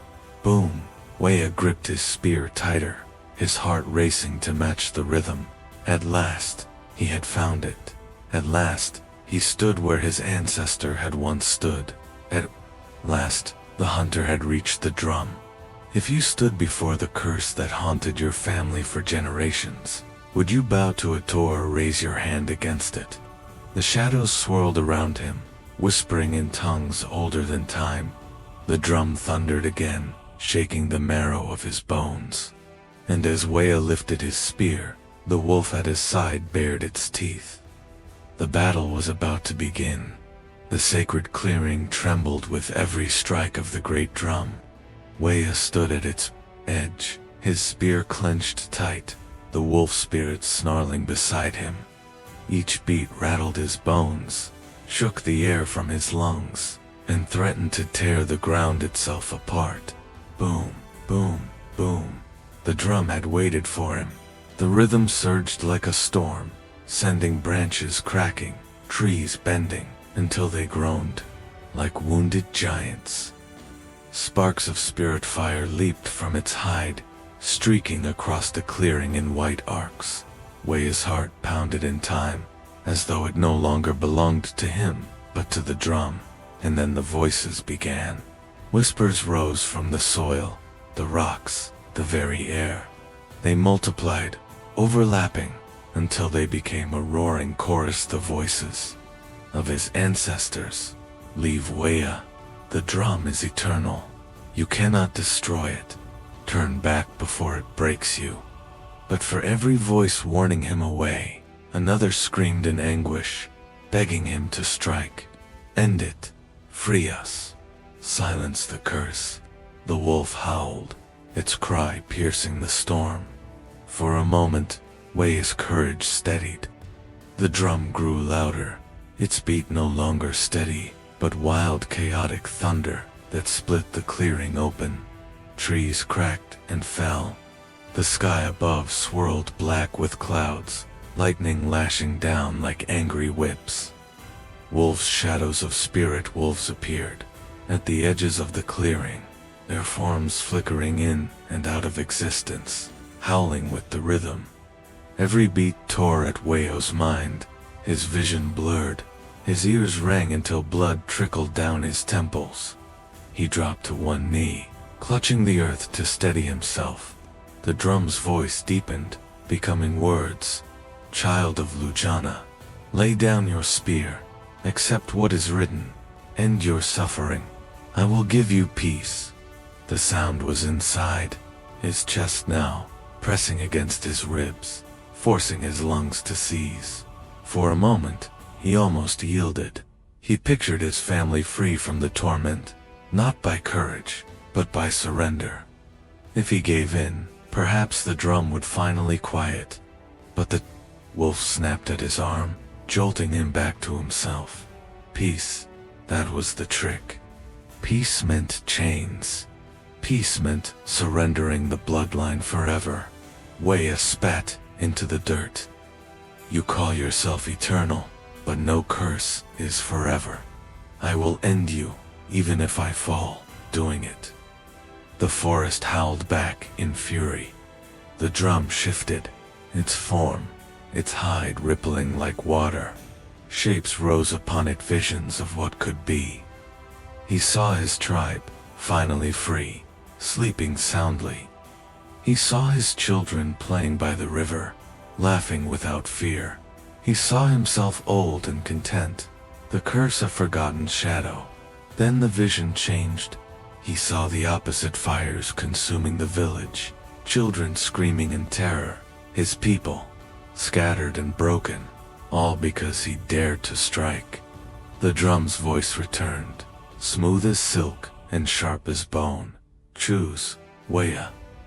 Boom! Waya gripped his spear tighter, his heart racing to match the rhythm. At last, he had found it. At last, he stood where his ancestor had once stood. At last, the hunter had reached the drum. If you stood before the curse that haunted your family for generations, would you bow to it or raise your hand against it? The shadows swirled around him, whispering in tongues older than time. The drum thundered again, shaking the marrow of his bones. And as Waya lifted his spear, the wolf at his side bared its teeth. The battle was about to begin. The sacred clearing trembled with every strike of the great drum. Waya stood at its edge, his spear clenched tight, the wolf spirit snarling beside him. Each beat rattled his bones, shook the air from his lungs, and threatened to tear the ground itself apart. Boom, boom, boom. The drum had waited for him. The rhythm surged like a storm, sending branches cracking, trees bending, until they groaned like wounded giants. Sparks of spirit fire leaped from its hide, streaking across the clearing in white arcs. Waya's heart pounded in time, as though it no longer belonged to him, but to the drum. And then the voices began. Whispers rose from the soil, the rocks, the very air. They multiplied, overlapping, until they became a roaring chorus. The voices of his ancestors. Leave Waya. The drum is eternal. You cannot destroy it. Turn back before it breaks you. But for every voice warning him away, another screamed in anguish, begging him to strike. End it. Free us. Silence the curse. The wolf howled, its cry piercing the storm. For a moment, Waya's courage steadied. The drum grew louder, its beat no longer steady, but wild chaotic thunder that split the clearing open. Trees cracked and fell. The sky above swirled black with clouds, lightning lashing down like angry whips. Wolves' shadows of spirit wolves appeared at the edges of the clearing, their forms flickering in and out of existence, howling with the rhythm. Every beat tore at Wayo's mind, his vision blurred, his ears rang until blood trickled down his temples. He dropped to one knee, clutching the earth to steady himself. The drum's voice deepened, becoming words. Child of Luyana, lay down your spear, accept what is written, end your suffering. I will give you peace. The sound was inside, his chest now, pressing against his ribs, forcing his lungs to seize. For a moment, he almost yielded. He pictured his family free from the torment, not by courage, but by surrender. If he gave in, perhaps the drum would finally quiet. But the wolf snapped at his arm, jolting him back to himself. Peace, that was the trick. Peace meant chains. Peace meant surrendering the bloodline forever. Waya spat into the dirt. You call yourself eternal, but no curse is forever. I will end you, even if I fall, doing it. The forest howled back in fury. The drum shifted, its form, its hide rippling like water. Shapes rose upon it, visions of what could be. He saw his tribe, finally free, sleeping soundly. He saw his children playing by the river, laughing without fear. He saw himself old and content, the curse a forgotten shadow. Then the vision changed. He saw the opposite fires consuming the village, children screaming in terror, his people, scattered and broken, all because he dared to strike. The drum's voice returned, smooth as silk and sharp as bone. Choose, Wea.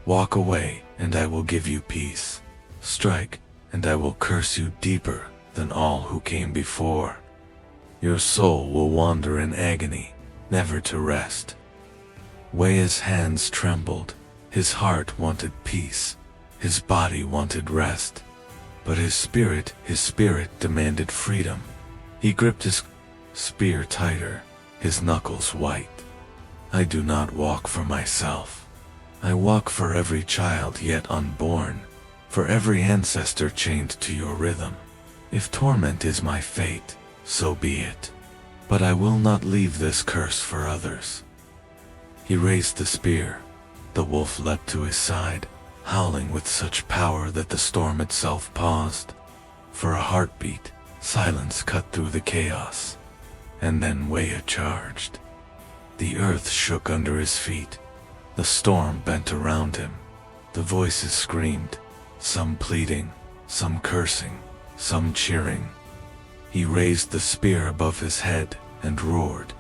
Walk away, and I will give you peace. Strike, and I will curse you deeper than all who came before. Your soul will wander in agony, never to rest. Wea's hands trembled. His heart wanted peace. His body wanted rest. But his spirit demanded freedom. He gripped his spear tighter, his knuckles white. I do not walk for myself. I walk for every child yet unborn, for every ancestor chained to your rhythm. If torment is my fate, so be it. But I will not leave this curse for others. He raised the spear. The wolf leapt to his side, howling with such power that the storm itself paused. For a heartbeat, silence cut through the chaos. And then Wea charged. The earth shook under his feet. The storm bent around him. The voices screamed, some pleading, some cursing, some cheering. He raised the spear above his head and roared,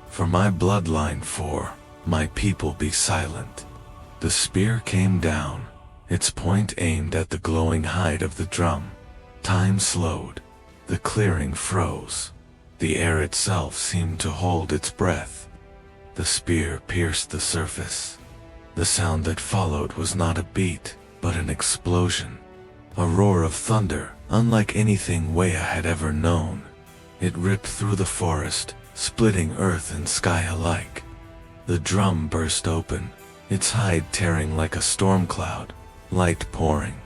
"For my bloodline, for my people, be silent." The spear came down, its point aimed at the glowing hide of the drum. Time slowed. The clearing froze. The air itself seemed to hold its breath. The spear pierced the surface. The sound that followed was not a beat, but an explosion. A roar of thunder, unlike anything Wea had ever known. It ripped through the forest, splitting earth and sky alike. The drum burst open, its hide tearing like a storm cloud, light pouring.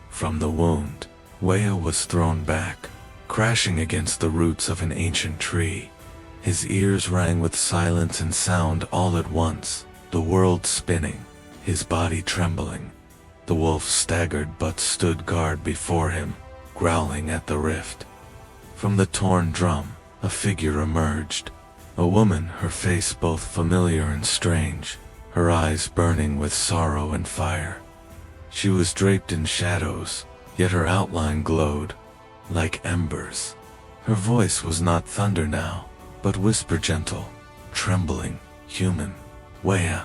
From the wound, Wea was thrown back, crashing against the roots of an ancient tree. His ears rang with silence and sound all at once, the world spinning, his body trembling. The wolf staggered but stood guard before him, growling at the rift. From the torn drum, a figure emerged. A woman, her face both familiar and strange, her eyes burning with sorrow and fire. She was draped in shadows, yet her outline glowed, like embers. Her voice was not thunder now, but whisper gentle, trembling, human. Wea.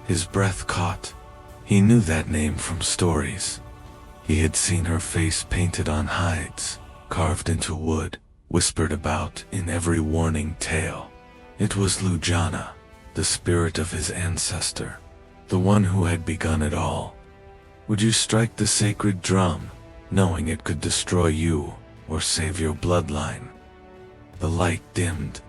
His breath caught. He knew that name from stories. He had seen her face painted on hides, carved into wood, whispered about in every warning tale. It was Luyana, the spirit of his ancestor, the one who had begun it all. Would you strike the sacred drum, knowing it could destroy you or save your bloodline? The light dimmed,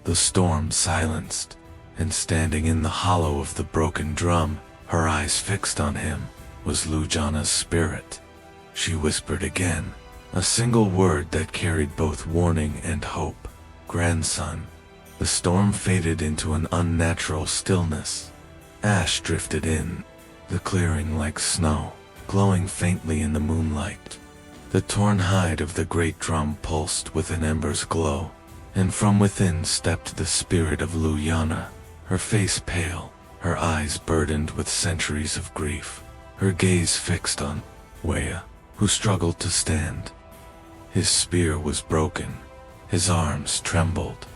the storm silenced, and standing in the hollow of the broken drum, her eyes fixed on him, was Luyana's spirit. She whispered again, a single word that carried both warning and hope. "Grandson." The storm faded into an unnatural stillness. Ash drifted in, the clearing like snow, glowing faintly in the moonlight. The torn hide of the great drum pulsed with an ember's glow, and from within stepped the spirit of Luyana, her face pale, her eyes burdened with centuries of grief, her gaze fixed on Wea, who struggled to stand. His spear was broken, his arms trembled,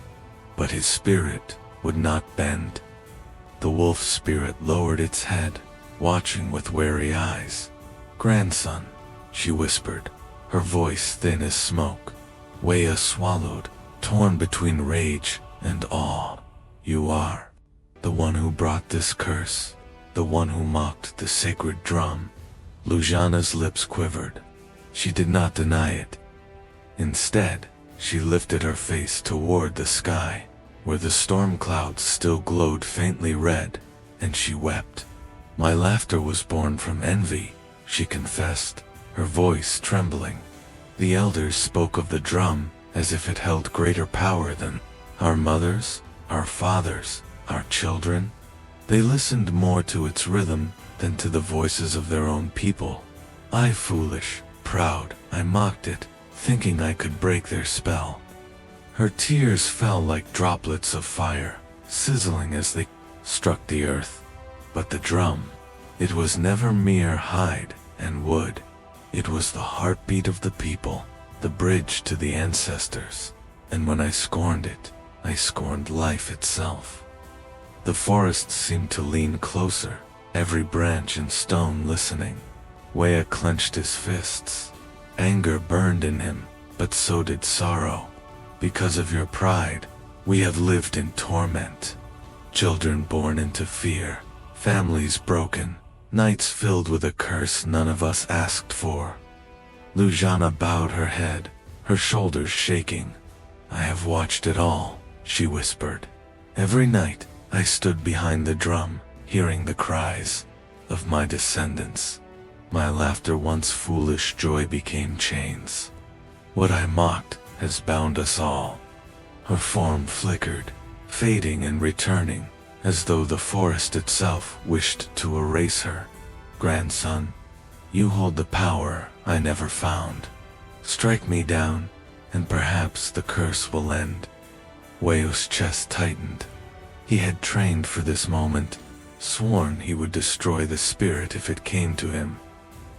but his spirit would not bend. The wolf spirit lowered its head, watching with wary eyes. "Grandson," she whispered, her voice thin as smoke. Wea swallowed, torn between rage and awe. "You are the one who brought this curse, the one who mocked the sacred drum." Luyana's lips quivered. She did not deny it. Instead, she lifted her face toward the sky, where the storm clouds still glowed faintly red, and she wept. "My laughter was born from envy," she confessed, her voice trembling. "The elders spoke of the drum as if it held greater power than our mothers, our fathers, our children. They listened more to its rhythm than to the voices of their own people. I, foolish, proud, I mocked it, thinking I could break their spell." Her tears fell like droplets of fire, sizzling as they struck the earth. But the drum, it was never mere hide and wood. It was the heartbeat of the people, the bridge to the ancestors. And when I scorned it, I scorned life itself. The forest seemed to lean closer, every branch and stone listening. Weya clenched his fists. Anger burned in him, but so did sorrow. Because of your pride, we have lived in torment. Children born into fear, families broken, nights filled with a curse none of us asked for. Luyana bowed her head, her shoulders shaking. I have watched it all, she whispered. Every night, I stood behind the drum, hearing the cries of my descendants. My laughter, once foolish joy, became chains. What I mocked has bound us all. Her form flickered, fading and returning, as though the forest itself wished to erase her. Grandson, you hold the power I never found. Strike me down, and perhaps the curse will end. Weya's chest tightened. He had trained for this moment, sworn he would destroy the spirit if it came to him.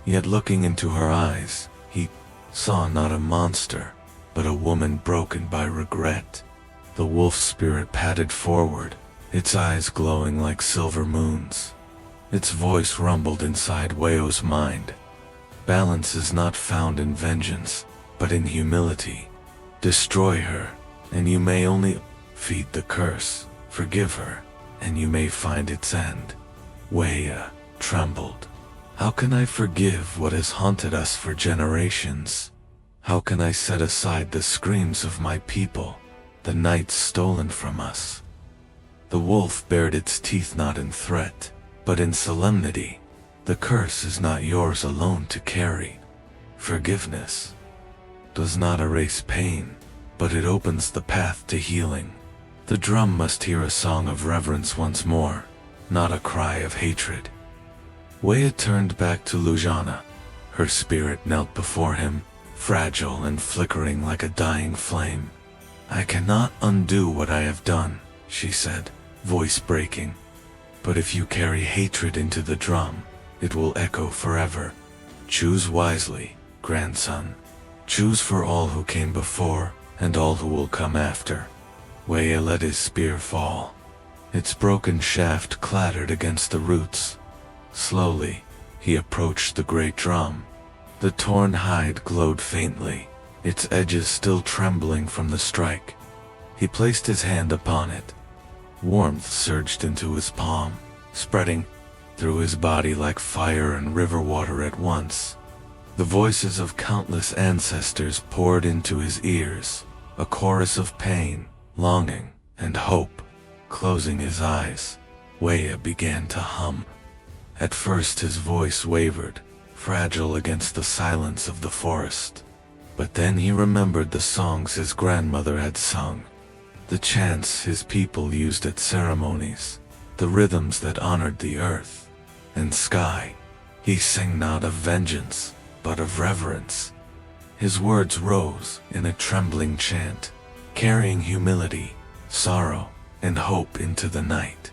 Yet looking into her eyes, he saw not a monster, but a woman broken by regret. The wolf spirit padded forward, its eyes glowing like silver moons. Its voice rumbled inside Weya's mind. Balance is not found in vengeance, but in humility. Destroy her, and you may only feed the curse. Forgive her, and you may find its end. Weya trembled. How can I forgive what has haunted us for generations? How can I set aside the screams of my people, the nights stolen from us? The wolf bared its teeth not in threat, but in solemnity. The curse is not yours alone to carry. Forgiveness does not erase pain, but it opens the path to healing. The drum must hear a song of reverence once more, not a cry of hatred. Weya turned back to Luyana. Her spirit knelt before him, fragile and flickering like a dying flame. I cannot undo what I have done, she said, voice breaking. But if you carry hatred into the drum, it will echo forever. Choose wisely, grandson. Choose for all who came before, and all who will come after. Weya let his spear fall. Its broken shaft clattered against the roots. Slowly, he approached the great drum. The torn hide glowed faintly, its edges still trembling from the strike. He placed his hand upon it. Warmth surged into his palm, spreading through his body like fire and river water at once. The voices of countless ancestors poured into his ears, a chorus of pain, longing, and hope. Closing his eyes, Weya began to hum. At first his voice wavered, fragile against the silence of the forest. But then he remembered the songs his grandmother had sung, the chants his people used at ceremonies, the rhythms that honored the earth and sky. He sang not of vengeance, but of reverence. His words rose in a trembling chant, carrying humility, sorrow, and hope into the night.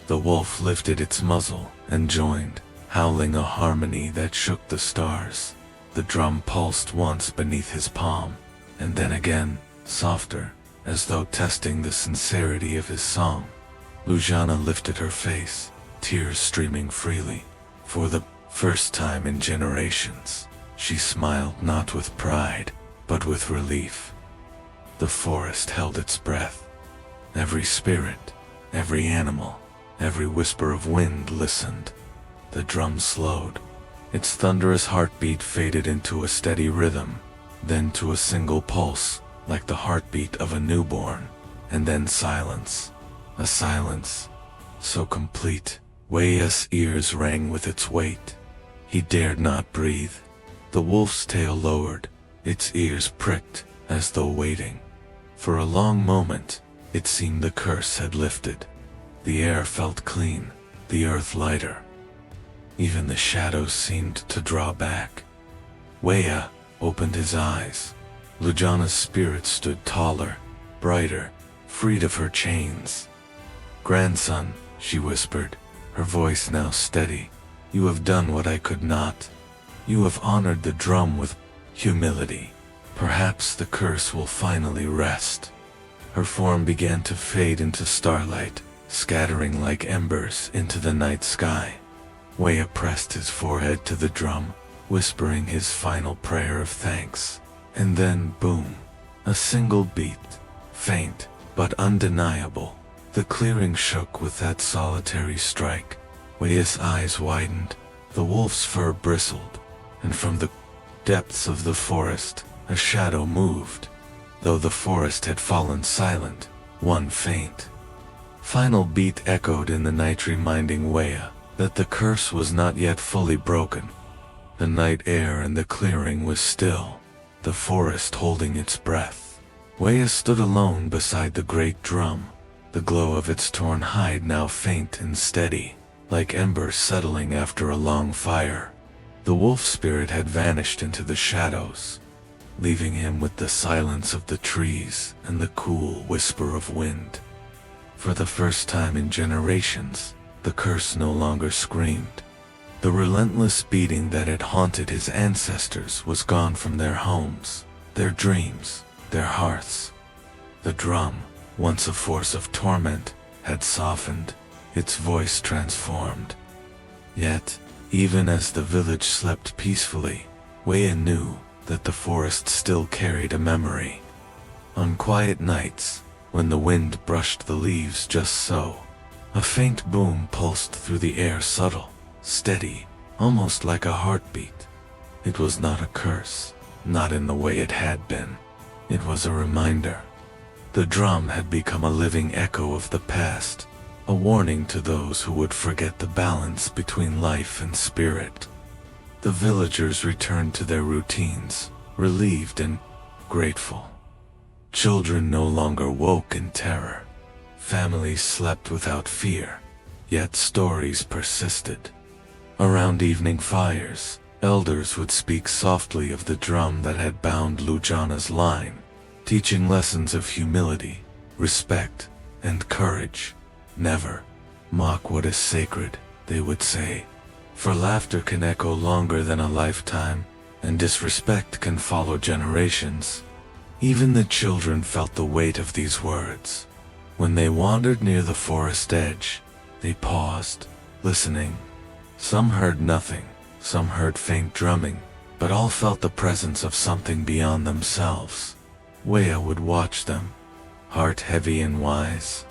The wolf lifted its muzzle and joined, howling a harmony that shook the stars. The drum pulsed once beneath his palm, and then again, softer, as though testing the sincerity of his song. Luyana lifted her face, tears streaming freely. For the first time in generations, she smiled not with pride, but with relief. The forest held its breath. Every spirit, every animal, every whisper of wind listened. The drum slowed. Its thunderous heartbeat faded into a steady rhythm, then to a single pulse, like the heartbeat of a newborn, and then silence. A silence so complete, Weya's ears rang with its weight. He dared not breathe. The wolf's tail lowered, its ears pricked, as though waiting. For a long moment, it seemed the curse had lifted. The air felt clean, the earth lighter. Even the shadows seemed to draw back. Weya opened his eyes. Luyana's spirit stood taller, brighter, freed of her chains. "Grandson," she whispered, her voice now steady, "you have done what I could not. You have honored the drum with humility. Perhaps the curse will finally rest." Her form began to fade into starlight, scattering like embers into the night sky. Weya pressed his forehead to the drum, whispering his final prayer of thanks. And then, boom, a single beat, faint but undeniable. The clearing shook with that solitary strike. Weya's eyes widened, the wolf's fur bristled, and from the depths of the forest, a shadow moved. Though the forest had fallen silent, one faint final beat echoed in the night, reminding Weya that the curse was not yet fully broken. The night air in the clearing was still, the forest holding its breath. Weya stood alone beside the great drum, the glow of its torn hide now faint and steady, like embers settling after a long fire. The wolf spirit had vanished into the shadows, leaving him with the silence of the trees and the cool whisper of wind. For the first time in generations, the curse no longer screamed. The relentless beating that had haunted his ancestors was gone from their homes, their dreams, their hearts. The drum, once a force of torment, had softened, its voice transformed. Yet, even as the village slept peacefully, Weya knew that the forest still carried a memory. On quiet nights, when the wind brushed the leaves just so, a faint boom pulsed through the air, subtle, steady, almost like a heartbeat. It was not a curse, not in the way it had been. It was a reminder. The drum had become a living echo of the past, a warning to those who would forget the balance between life and spirit. The villagers returned to their routines, relieved and grateful. Children no longer woke in terror. Families slept without fear, yet stories persisted. Around evening fires, elders would speak softly of the drum that had bound Luyana's line, teaching lessons of humility, respect, and courage. Never mock what is sacred, they would say, for laughter can echo longer than a lifetime, and disrespect can follow generations. Even the children felt the weight of these words. When they wandered near the forest edge, they paused, listening. Some heard nothing, some heard faint drumming, but all felt the presence of something beyond themselves. Weya would watch them, heart heavy and wise.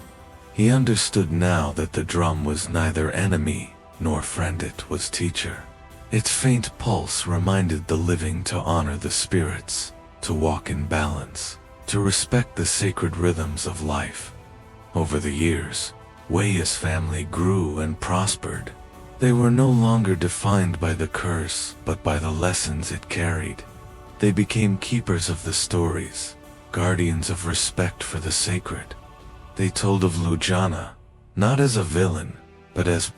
He understood now that the drum was neither enemy nor friend, it was teacher. Its faint pulse reminded the living to honor the spirits, to walk in balance, to respect the sacred rhythms of life. Over the years, Weya's family grew and prospered. They were no longer defined by the curse, but by the lessons it carried. They became keepers of the stories, guardians of respect for the sacred. They told of Luyana, not as a villain, but as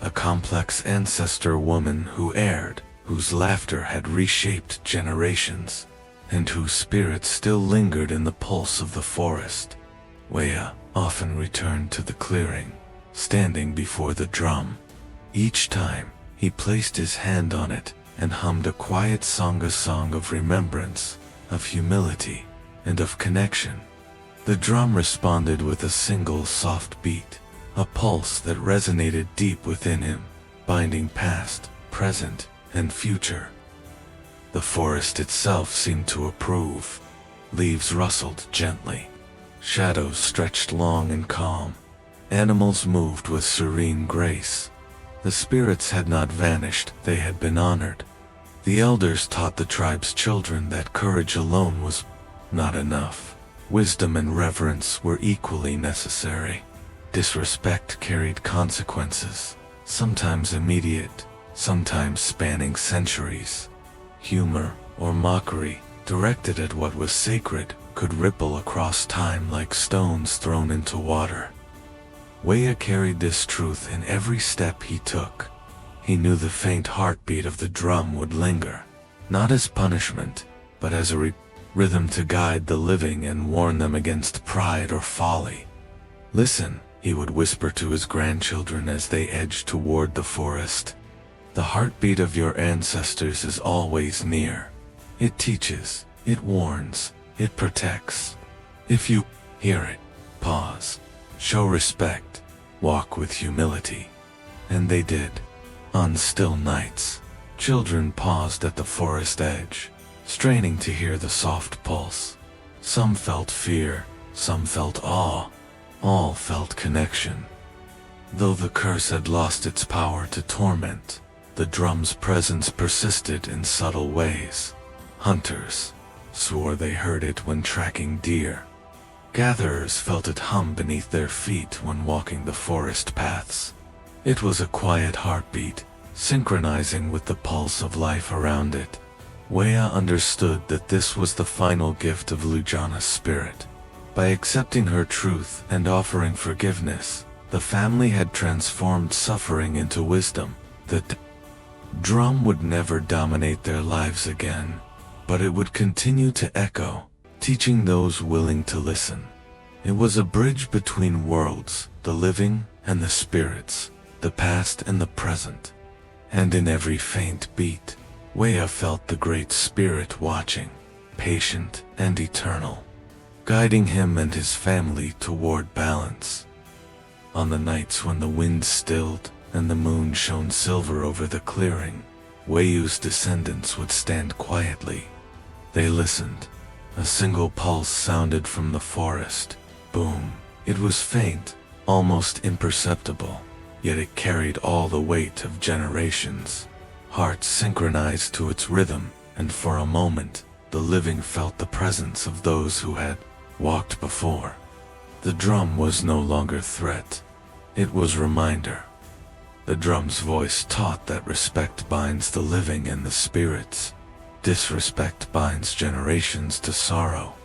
a complex ancestor woman who erred, whose laughter had reshaped generations, and whose spirit still lingered in the pulse of the forest. Weya often returned to the clearing, standing before the drum. Each time, he placed his hand on it and hummed a quiet song, a song of remembrance, of humility, and of connection. The drum responded with a single soft beat, a pulse that resonated deep within him, binding past, present, and future. The forest itself seemed to approve. Leaves rustled gently. Shadows stretched long and calm. Animals moved with serene grace. The spirits had not vanished, they had been honored. The elders taught the tribe's children that courage alone was not enough. Wisdom and reverence were equally necessary. Disrespect carried consequences, sometimes immediate, sometimes spanning centuries. Humor or mockery, directed at what was sacred, could ripple across time like stones thrown into water. Weya carried this truth in every step he took. He knew the faint heartbeat of the drum would linger, not as punishment, but as a rhythm to guide the living and warn them against pride or folly. "Listen," he would whisper to his grandchildren as they edged toward the forest. "The heartbeat of your ancestors is always near. It teaches, it warns, it protects. If you hear it, pause, show respect, walk with humility. And they did. On still nights, children paused at the forest edge, straining to hear the soft pulse. Some felt fear, some felt awe, all felt connection. Though the curse had lost its power to torment, the drum's presence persisted in subtle ways. Hunters swore they heard it when tracking deer. Gatherers felt it hum beneath their feet when walking the forest paths. It was a quiet heartbeat, synchronizing with the pulse of life around it. Weya understood that this was the final gift of Luyana's spirit. By accepting her truth and offering forgiveness, the family had transformed suffering into wisdom. The drum would never dominate their lives again, but it would continue to echo, teaching those willing to listen. It was a bridge between worlds, the living and the spirits, the past and the present. And in every faint beat, Weya felt the Great Spirit watching, patient and eternal, guiding him and his family toward balance. On the nights when the wind stilled and the moon shone silver over the clearing, Weyu's descendants would stand quietly. They listened. A single pulse sounded from the forest. Boom. It was faint, almost imperceptible, yet it carried all the weight of generations. Hearts synchronized to its rhythm, and for a moment, the living felt the presence of those who had walked before. The drum was no longer threat. It was reminder. The drum's voice taught that respect binds the living and the spirits. Disrespect binds generations to sorrow.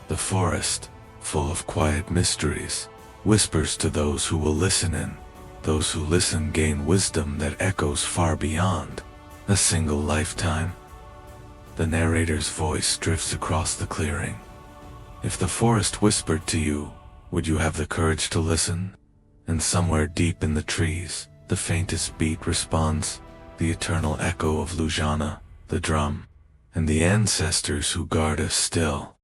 The forest, full of quiet mysteries, whispers to those who will listen in. Those who listen gain wisdom that echoes far beyond a single lifetime. The narrator's voice drifts across the clearing. If the forest whispered to you, would you have the courage to listen? And somewhere deep in the trees, the faintest beat responds, the eternal echo of Luyana, the drum, and the ancestors who guard us still.